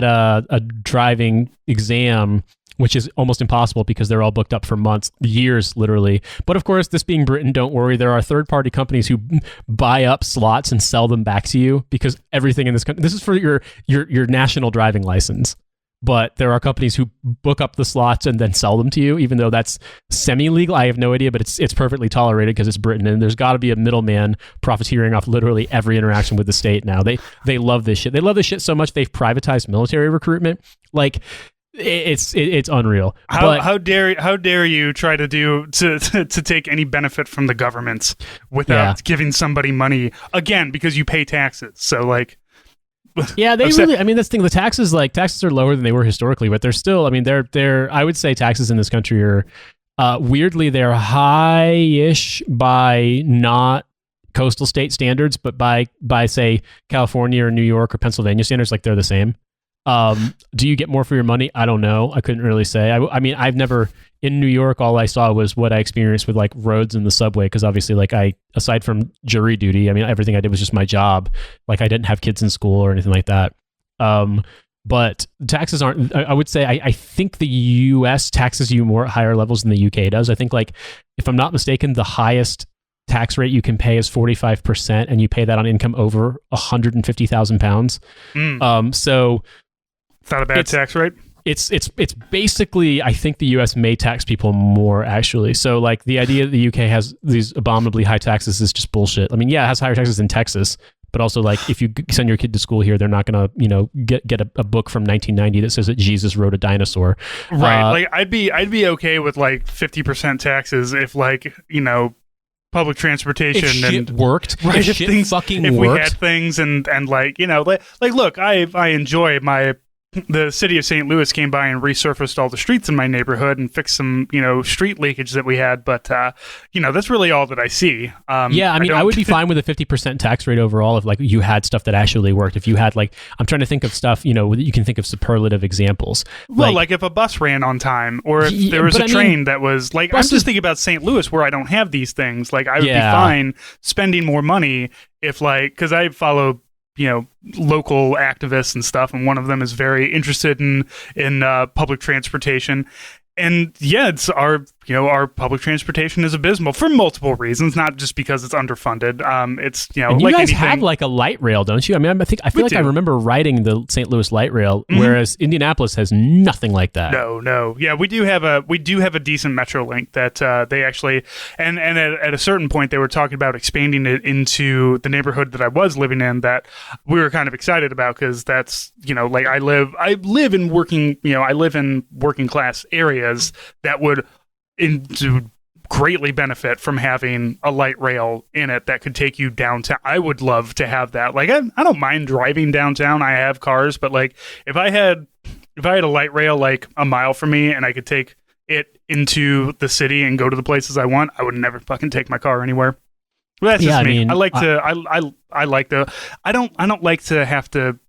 a driving exam, which is almost impossible because they're all booked up for months, years, literally. But of course, this being Britain, don't worry. There are third-party companies who buy up slots and sell them back to you because everything in this country, this is for your national driving license. But there are companies who book up the slots and then sell them to you, even though that's semi-legal. I have no idea, but it's perfectly tolerated because it's Britain, and there's got to be a middleman profiteering off literally every interaction with the state now. They love this shit. They love this shit so much they've privatized military recruitment. Like, it's unreal. How dare you try to take any benefit from the government without giving somebody money again because you pay taxes. So like. Yeah, really. I mean, this thing. The taxes are lower than they were historically, but they're still. I mean, they're. I would say taxes in this country are weirdly they're high-ish by not coastal state standards, but by say California or New York or Pennsylvania standards, like they're the same. Do you get more for your money? I don't know. I couldn't really say. I mean, I've never in New York. All I saw was what I experienced with like roads and the subway. Because obviously, like aside from jury duty, I mean, everything I did was just my job. Like I didn't have kids in school or anything like that. But taxes aren't. I would say I think the U.S. taxes you more at higher levels than the U.K. does. I think like if I'm not mistaken, the highest tax rate you can pay is 45%, and you pay that on income over £150,000. So. It's not a bad tax rate. It's basically, I think the U.S. may tax people more, actually. So, like, the idea that the U.K. has these abominably high taxes is just bullshit. I mean, yeah, it has higher taxes than Texas, but also, like, if you send your kid to school here, they're not going to, get a book from 1990 that says that Jesus rode a dinosaur. Right. Like, I'd be okay with, like, 50% taxes if, like, public transportation if shit worked. Right, if shit fucking worked. We had things and like, look, I enjoy the city of St. Louis came by and resurfaced all the streets in my neighborhood and fixed some, street leakage that we had. But, that's really all that I see. Yeah, I mean, I would be fine with a 50% tax rate overall if, like, you had stuff that actually worked. If you had, like, I'm trying to think of stuff, you can think of superlative examples. Well, like if a bus ran on time or if there was a train that was, like, I'm just thinking about St. Louis where I don't have these things. Like, I would be fine spending more money if, like, because I follow local activists and stuff, and one of them is very interested in public transportation. And yeah, it's our our public transportation is abysmal for multiple reasons, not just because it's underfunded. It's, and you guys have like a light rail, don't you? I mean, I feel like I remember riding the St. Louis light rail, whereas Indianapolis has nothing like that. No. Yeah, we do have a decent metro link that they actually, and at a certain point they were talking about expanding it into the neighborhood that I was living in, that we were kind of excited about, because that's, like I live in working class areas that would greatly benefit from having a light rail in it that could take you downtown. I would love to have that. Like, I don't mind driving downtown. I have cars, but like if I had a light rail like a mile from me and I could take it into the city and go to the places I want, I would never fucking take my car anywhere. Well, that's just me. I don't like to have to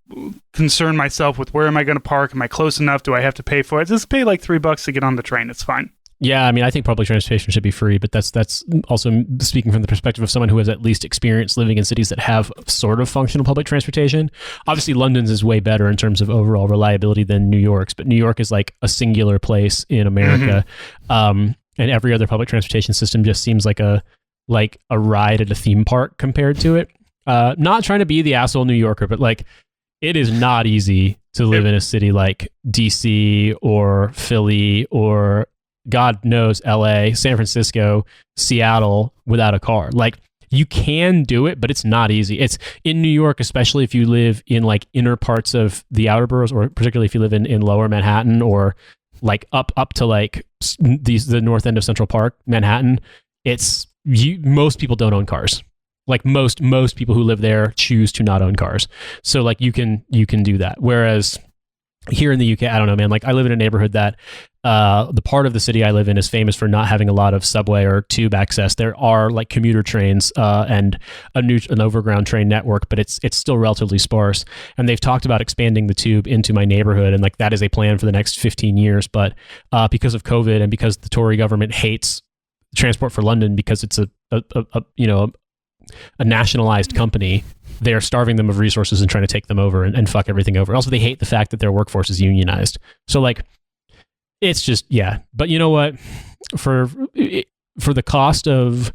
concern myself with where am I going to park? Am I close enough? Do I have to pay for it? Just pay like $3 to get on the train. It's fine. Yeah, I mean, I think public transportation should be free, but that's also speaking from the perspective of someone who has at least experience living in cities that have sort of functional public transportation. Obviously, London's is way better in terms of overall reliability than New York's, but New York is like a singular place in America, and every other public transportation system just seems like a ride at a theme park compared to it. Not trying to be the asshole New Yorker, but like it is not easy to live in a city like DC or Philly or God knows LA, San Francisco, Seattle without a car. Like you can do it, but it's not easy. It's in New York, especially if you live in like inner parts of the outer boroughs, or particularly if you live in lower Manhattan, or like up to like the north end of Central Park, Manhattan. Most people don't own cars. Like most people who live there choose to not own cars. So like you can do that. Whereas here in the UK, I don't know, man. Like I live in a neighborhood that the part of the city I live in is famous for not having a lot of subway or tube access. There are like commuter trains and an overground train network, but it's still relatively sparse. And they've talked about expanding the tube into my neighborhood, and like that is a plan for the next 15 years. But because of COVID and because the Tory government hates Transport for London because it's a nationalized company, they're starving them of resources and trying to take them over and fuck everything over. Also, they hate the fact that their workforce is unionized. So like, it's just, yeah. But you know what? For the cost of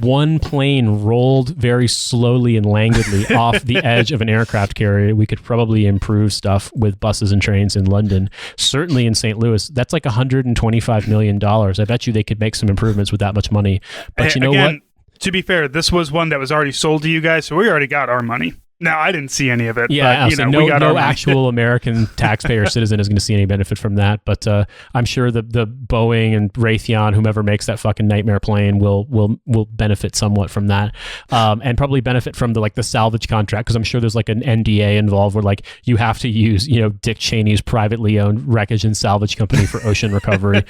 one plane rolled very slowly and languidly off the edge of an aircraft carrier, we could probably improve stuff with buses and trains in London. Certainly in St. Louis, that's like $125 million. I bet you they could make some improvements with that much money. But you know what? To be fair, this was one that was already sold to you guys, so we already got our money. Now, I didn't see any of it. Yeah, but, no actual American taxpayer citizen is going to see any benefit from that. But I'm sure the Boeing and Raytheon, whomever makes that fucking nightmare plane, will benefit somewhat from that, and probably benefit from the salvage contract, because I'm sure there's like an NDA involved where like you have to use Dick Cheney's privately owned wreckage and salvage company for ocean recovery.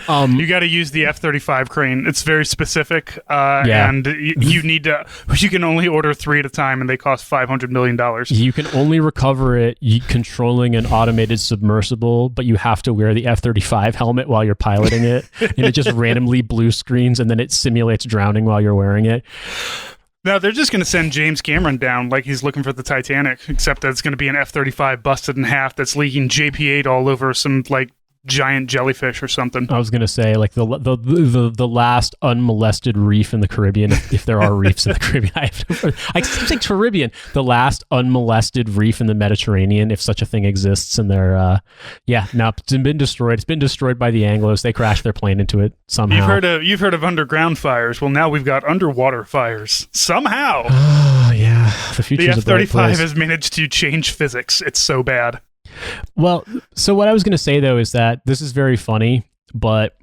You got to use the F-35 crane. It's very specific, and you can only order 3 at a time, and they cost $500 million. You can only recover it controlling an automated submersible, but you have to wear the F-35 helmet while you're piloting it, and it just randomly blue screens, and then it simulates drowning while you're wearing it. No, they're just going to send James Cameron down like he's looking for the Titanic, except that it's going to be an F-35 busted in half that's leaking JP8 all over some giant jellyfish or something. I was gonna say like the last unmolested reef in the Caribbean, if there are reefs in the Caribbean. I say Caribbean, the last unmolested reef in the Mediterranean, if such a thing exists. And they're it's been destroyed. It's been destroyed by the Anglos. They crashed their plane into it somehow. You've heard of underground fires. Well, now we've got underwater fires somehow. Oh yeah, the F-35 has managed to change physics. It's so bad. Well, so what I was going to say, though, is that this is very funny, but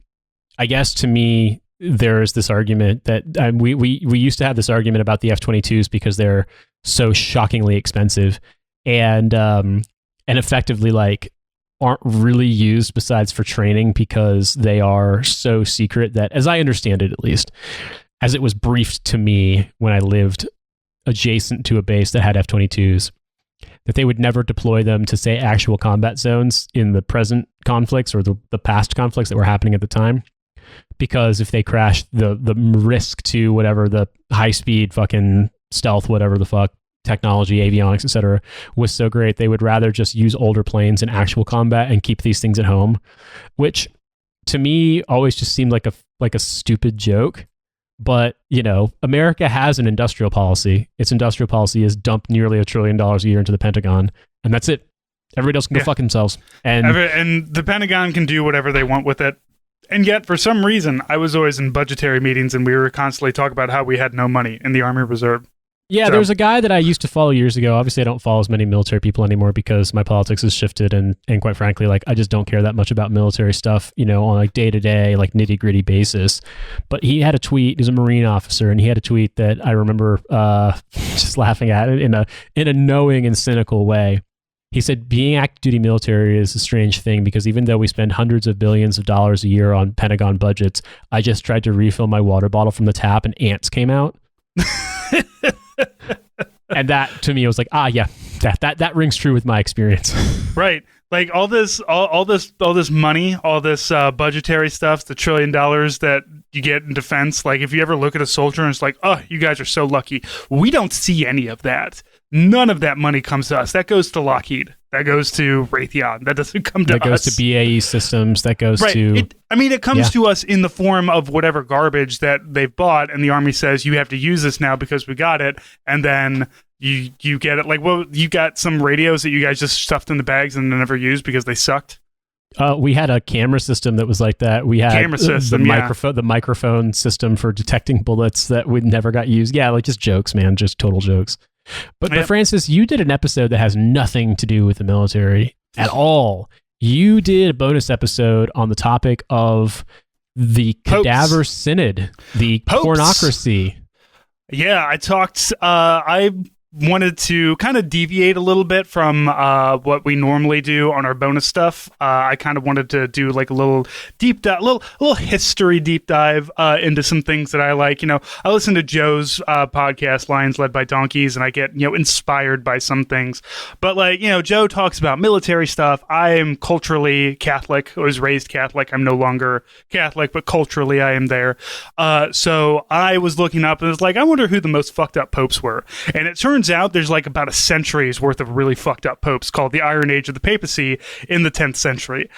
I guess to me, there is this argument that we used to have this argument about the F-22s because they're so shockingly expensive and effectively aren't really used besides for training because they are so secret that, as I understand it, at least, as it was briefed to me when I lived adjacent to a base that had F-22s, that they would never deploy them to, say, actual combat zones in the present conflicts or the past conflicts that were happening at the time. Because if they crash, the risk to whatever the high-speed fucking stealth, whatever the fuck, technology, avionics, etc., was so great, they would rather just use older planes in actual combat and keep these things at home, which to me always just seemed like a stupid joke. But, America has an industrial policy. Its industrial policy is dump nearly $1 trillion a year into the Pentagon, and that's it. Everybody else can go fuck themselves. And the Pentagon can do whatever they want with it. And yet, for some reason, I was always in budgetary meetings, and we were constantly talking about how we had no money in the Army Reserve. Yeah, there's a guy that I used to follow years ago. Obviously, I don't follow as many military people anymore because my politics has shifted, and quite frankly, like I just don't care that much about military stuff, on like day-to-day, like nitty-gritty basis. But he had a tweet. He's a Marine officer, and he had a tweet that I remember just laughing at it in a knowing and cynical way. He said, being active duty military is a strange thing because even though we spend hundreds of billions of dollars a year on Pentagon budgets, I just tried to refill my water bottle from the tap and ants came out. And that to me was like, yeah, that rings true with my experience. Right. Like all this money, all this budgetary stuff, the $1 trillion that you get in defense. Like if you ever look at a soldier and it's like, oh, you guys are so lucky. We don't see any of that. None of that money comes to us. That goes to Lockheed. That goes to Raytheon. That doesn't come to us. That goes to BAE Systems. That goes to... It comes to us in the form of whatever garbage that they've bought, and the Army says, you have to use this now because we got it, and then you get it. Like, well, you got some radios that you guys just stuffed in the bags and never used because they sucked? We had a camera system that was like that. We had the microphone system for detecting bullets that we never got used. Yeah, like just jokes, man. Just total jokes. But Francis, you did an episode that has nothing to do with the military at all. You did a bonus episode on the topic of the Cadaver Synod, the pornocracy. Yeah, I talked. I wanted to kind of deviate a little bit from what we normally do on our bonus stuff. I kind of wanted to do like a little deep dive, little history deep dive into some things that I like. I listen to Joe's podcast, Lions Led by Donkeys, and I get inspired by some things. But like Joe talks about military stuff. I am culturally Catholic. I was raised Catholic. I'm no longer Catholic, but culturally I am there. So I was looking up and it was like, I wonder who the most fucked up popes were, and it turns out there's like about a century's worth of really fucked up popes called the Iron Age of the Papacy in the 10th century.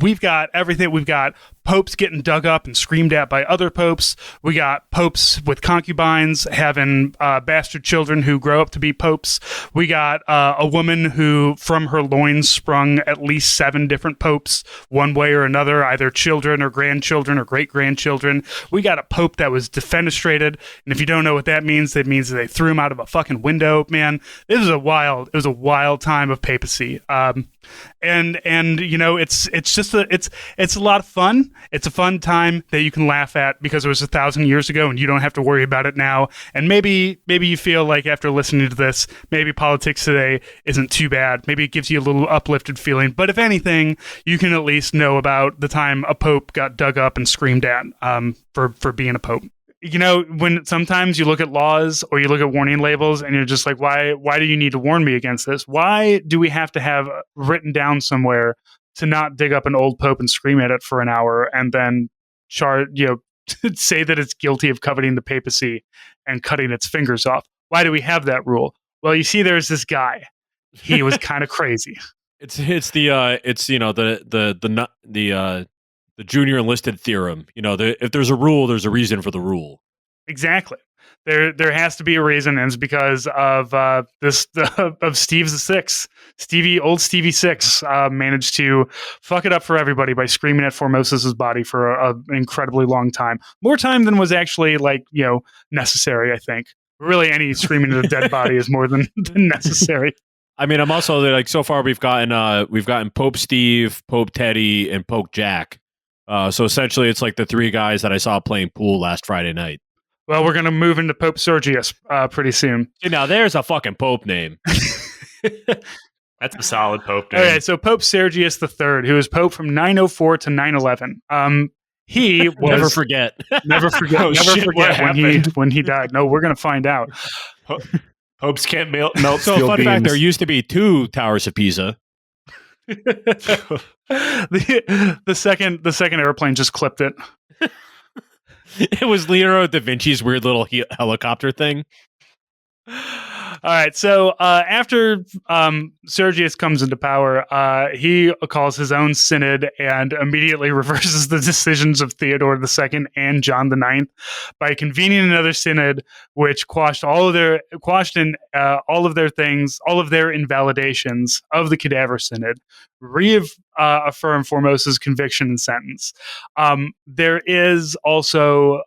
We've got everything. We've got popes getting dug up and screamed at by other popes. We got popes with concubines having bastard children who grow up to be popes. We got a woman who from her loins sprung at least 7 different popes one way or another, either children or grandchildren or great-grandchildren. We got a pope that was defenestrated, and if you don't know what that means that they threw him out of a fucking window. Man, it was a wild time of papacy. And it's a lot of fun. It's a fun time that you can laugh at because it was 1,000 years ago and you don't have to worry about it now. And maybe you feel like after listening to this, maybe politics today isn't too bad. Maybe it gives you a little uplifted feeling. But if anything, you can at least know about the time a pope got dug up and screamed at for being a pope. When sometimes you look at laws or you look at warning labels and you're just like, why do you need to warn me against this? Why do we have to have written down somewhere to not dig up an old pope and scream at it for an hour and then say that it's guilty of coveting the papacy and cutting its fingers off? Why do we have that rule? Well, you see, there's this guy. He was kind of crazy. It's the junior enlisted theorem. If there's a rule, there's a reason for the rule. Exactly. There has to be a reason, and it's because of of Steve the Six. Old Stevie Six managed to fuck it up for everybody by screaming at Formosas's body for an incredibly long time. More time than was actually necessary, I think. Really, any screaming at a dead body is more than necessary. I mean, I'm also so far we've gotten Pope Steve, Pope Teddy, and Pope Jack. So essentially, it's like the 3 guys that I saw playing pool last Friday night. Well, we're going to move into Pope Sergius pretty soon. Now, there's a fucking Pope name. That's a solid Pope name. All right, so Pope Sergius III, who was Pope from 904 to 911. He was... Never forget. Never forget when he died. No, we're going to find out. Popes can't melt So, steel fun beams. fact, there used to be 2 Towers of Pisa. the second airplane just clipped it. It was Leonardo da Vinci's weird little helicopter thing. All right. So after Sergius comes into power, he calls his own synod and immediately reverses the decisions of Theodore II and John IX by convening another synod, which quashed all of their things, all of their invalidations of the Cadaver Synod, reaffirmed Formos's conviction and sentence. There is also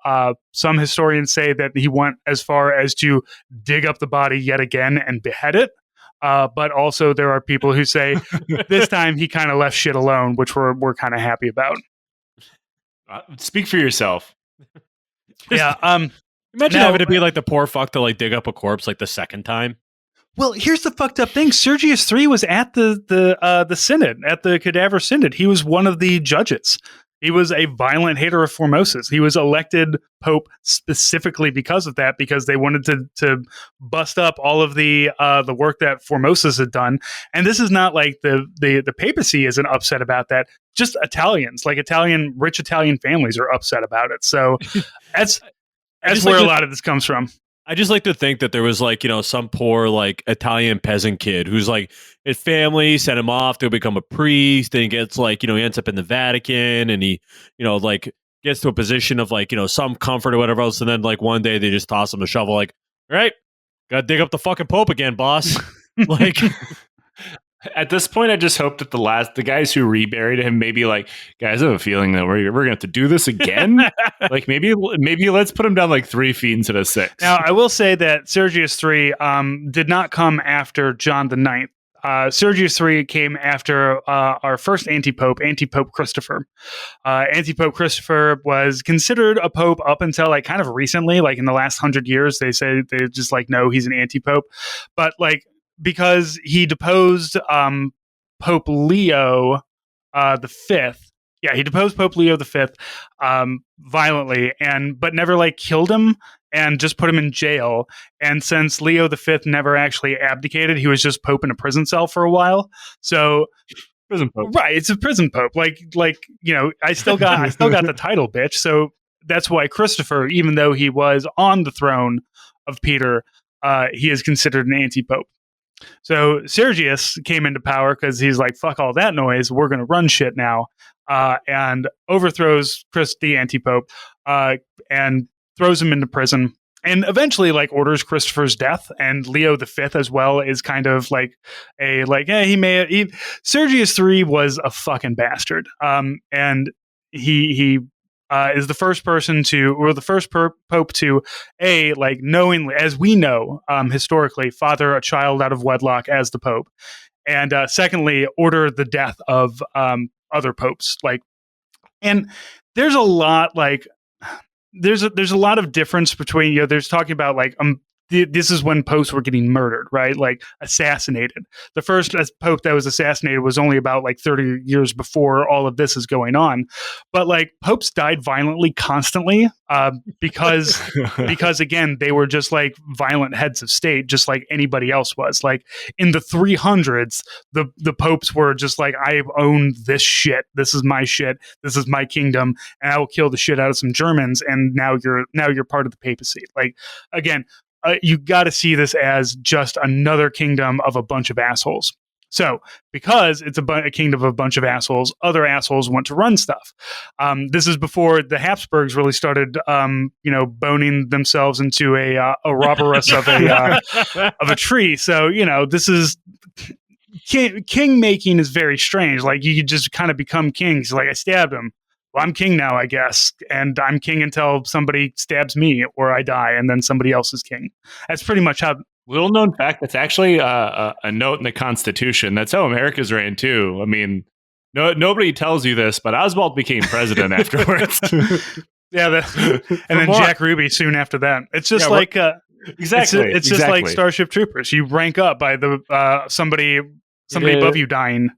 some historians say that he went as far as to dig up the body yet again and behead it. But also there are people who say this time he kind of left shit alone, which we're kind of happy about. Speak for yourself. Yeah. Imagine Now- having to be like the poor fuck to like dig up a corpse like the second time. Well, here's the fucked up thing. Sergius III was at the synod, at the Cadaver Synod. He was one of the judges. He was a violent hater of Formosus. He was elected pope specifically because of that, because they wanted to bust up all of the work that Formosus had done. And this is not like the papacy isn't upset about that. Just Italians, like rich Italian families, are upset about it. So that's where a lot of this comes from. I just like to think that there was like, some poor like Italian peasant kid who's like his family sent him off to become a priest, and he gets like, he ends up in the Vatican, and he, like gets to a position of like, some comfort or whatever else. And then like one day they just toss him a shovel like, all right, gotta dig up the fucking Pope again, boss. Like, at this point, I just hope that the guys who reburied him, maybe like, guys, I have a feeling that we're gonna have to do this again. Like maybe let's put him down like 3 feet instead of 6. Now, I will say that Sergius III did not come after John IX. Sergius III came after our first anti-pope Christopher. Anti-pope Christopher was considered a pope up until like kind of recently, like in the last 100 years. They say they just like, no, he's an anti-pope, but like, because he deposed Pope Leo the Fifth. Yeah, he deposed Pope Leo V violently, but never like killed him, and just put him in jail. And since Leo V never actually abdicated, he was just pope in a prison cell for a while. So Prison pope. right, it's a prison pope. Like I still got the title, bitch. So that's why Christopher, even though he was on the throne of Peter, he is considered an anti-pope. So Sergius came into power because he's like, fuck all that noise, we're going to run shit now, and overthrows Chris, the anti-pope, and throws him into prison, and eventually like orders Christopher's death. And Leo V as well is kind of like Sergius III was a fucking bastard, and he is the first person to, or the first pope to, like knowingly, as we know historically, father a child out of wedlock as the pope, and secondly, order the death of other popes. Like, and there's a lot like there's a lot of difference between there's talking about like this is when popes were getting murdered, right? Like assassinated. The first pope that was assassinated was only about like 30 years before all of this is going on. But like popes died violently constantly because again, they were just like violent heads of state, just like anybody else was. Like in the 300s, the popes were just like, I own this shit. This is my shit. This is my kingdom, and I will kill the shit out of some Germans. And now you're part of the papacy. Like again. You got to see this as just another kingdom of a bunch of assholes. So, because it's a kingdom of a bunch of assholes, other assholes want to run stuff. This is before the Habsburgs really started, boning themselves into a Ouroboros of a tree. So, this is king making is very strange. Like you just kind of become kings. Like I stabbed him. Well, I'm king now, I guess, and I'm king until somebody stabs me or I die, and then somebody else is king. That's pretty much how. Little known fact, that's actually a note in the Constitution. That's how America's ran too. I mean, nobody tells you this, but Oswald became president afterwards. Yeah, and then Jack Ruby soon after that. It's just exactly. It's just like Starship Troopers. You rank up by the somebody above you dying.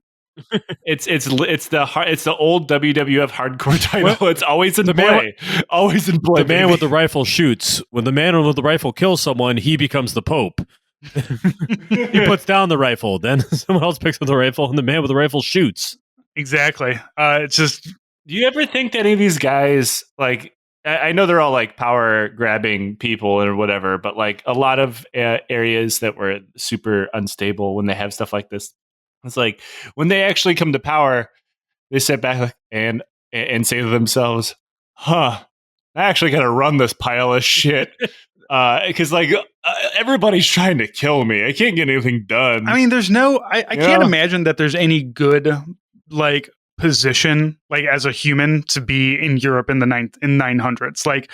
It's the old WWF hardcore title. Well, it's always in play. Always in play. The man with the rifle shoots. When the man with the rifle kills someone, he becomes the Pope. He puts down the rifle, then someone else picks up the rifle, and the man with the rifle shoots. Exactly. It's just. Do you ever think that any of these guys like I know they're all like power grabbing people or whatever, but like a lot of areas that were super unstable when they have stuff like this, it's like when they actually come to power, they sit back and say to themselves, "Huh, I actually got to run this pile of shit." Because everybody's trying to kill me. I can't get anything done. I mean, I can't imagine that there's any good like position like as a human to be in Europe in the 900s. Like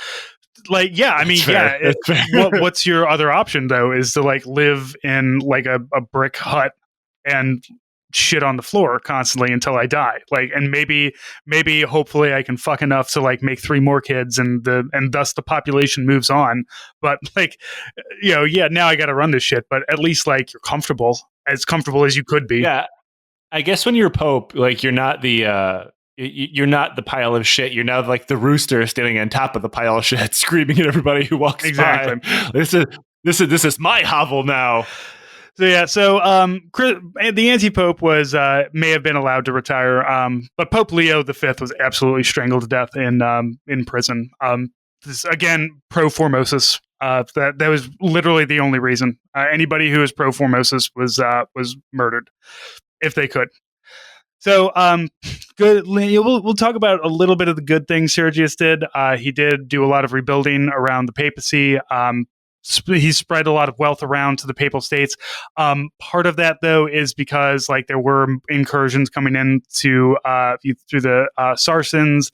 yeah, I mean, That's fair. what's your other option though? Is to like live in like a brick hut and shit on the floor constantly until I die. Like, and maybe hopefully I can fuck enough to like make 3 more kids and thus the population moves on. But like, now I got to run this shit, but at least like you're comfortable as you could be. Yeah. I guess when you're Pope, like you're not the pile of shit. You're now like the rooster standing on top of the pile of shit, screaming at everybody who walks by. This is my hovel now. So yeah, the anti-pope was may have been allowed to retire, but Pope Leo V was absolutely strangled to death in prison. This, again, pro Formosus. That was literally the only reason. Anybody who was pro Formosus was murdered if they could. So good. We'll talk about a little bit of the good things Sergius did. He did do a lot of rebuilding around the papacy. He spread a lot of wealth around to the papal states. Part of that, though, is because like there were incursions coming in through the Saracens,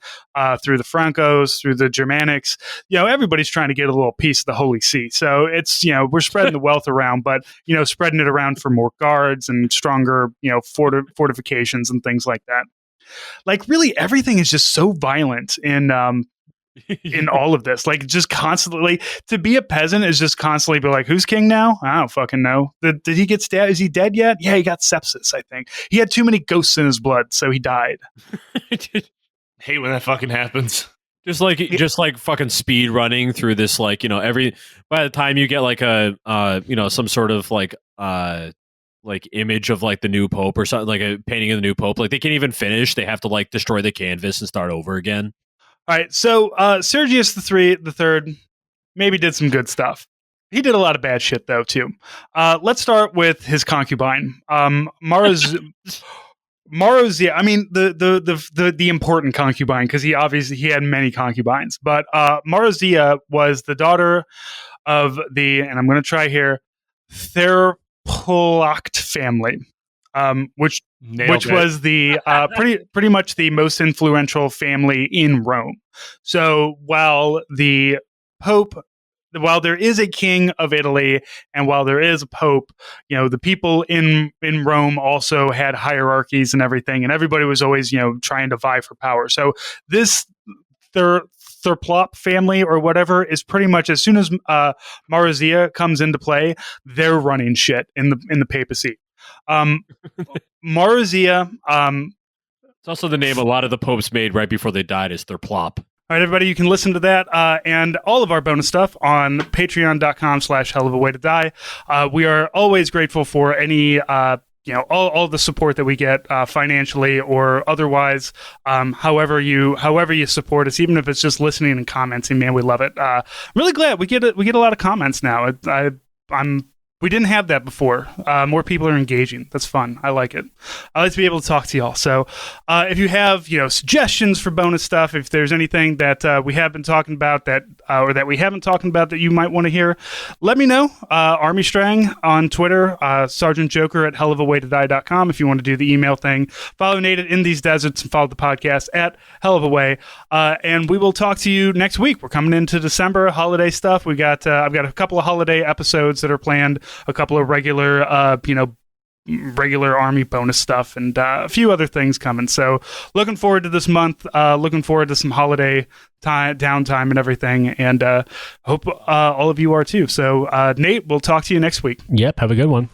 through the Francos, through the Germanics. Everybody's trying to get a little piece of the Holy See. So it's we're spreading the wealth around, but spreading it around for more guards and stronger fortifications and things like that. Like really, everything is just so violent in all of this, like just constantly to be a peasant is just constantly be like, who's king now? I don't fucking know. Did he get stabbed? Is he dead yet? Yeah, he got sepsis. I think he had too many ghosts in his blood, so he died. Hate when that fucking happens. Just like fucking speed running through this, like, by the time you get like a some sort of like image of like the new pope or something, like a painting of the new pope, like they can't even finish. They have to like destroy the canvas and start over again. All right, so Sergius the Third maybe did some good stuff. He did a lot of bad shit though too. Let's start with his concubine, Marozia. I mean the important concubine, because he had many concubines, but Marozia was the daughter of and I'm going to try here, Therpolact family. Which was the pretty much the most influential family in Rome. So while there is a king of Italy and while there is a pope, the people in Rome also had hierarchies and everything, and everybody was always trying to vie for power. So this Therplop family or whatever is pretty much, as soon as Marozia comes into play, they're running shit in the papacy. Marozia. It's also the name a lot of the popes made right before they died is Therplop. All right, everybody, you can listen to that and all of our bonus stuff on patreon.com/hell of a way to die. We are always grateful for any all the support that we get financially or otherwise. However you support us, even if it's just listening and commenting, man, we love it. I'm really glad we get a lot of comments now. We didn't have that before. More people are engaging. That's fun. I like it. I like to be able to talk to y'all. So if you have suggestions for bonus stuff, if there's anything that we have been talking about that or that we haven't talked about that you might want to hear, let me know. Army Strang on Twitter, Sergeant Joker at hellofawaytodie.com if you want to do the email thing. Follow Nate at In These Deserts and follow the podcast at Hell of a Way. And we will talk to you next week. We're coming into December, holiday stuff. I've got a couple of holiday episodes that are planned. A couple of regular Army bonus stuff, and a few other things coming. So looking forward to this month. Looking forward to some holiday downtime and everything. And hope all of you are too. So Nate, we'll talk to you next week. Yep. Have a good one.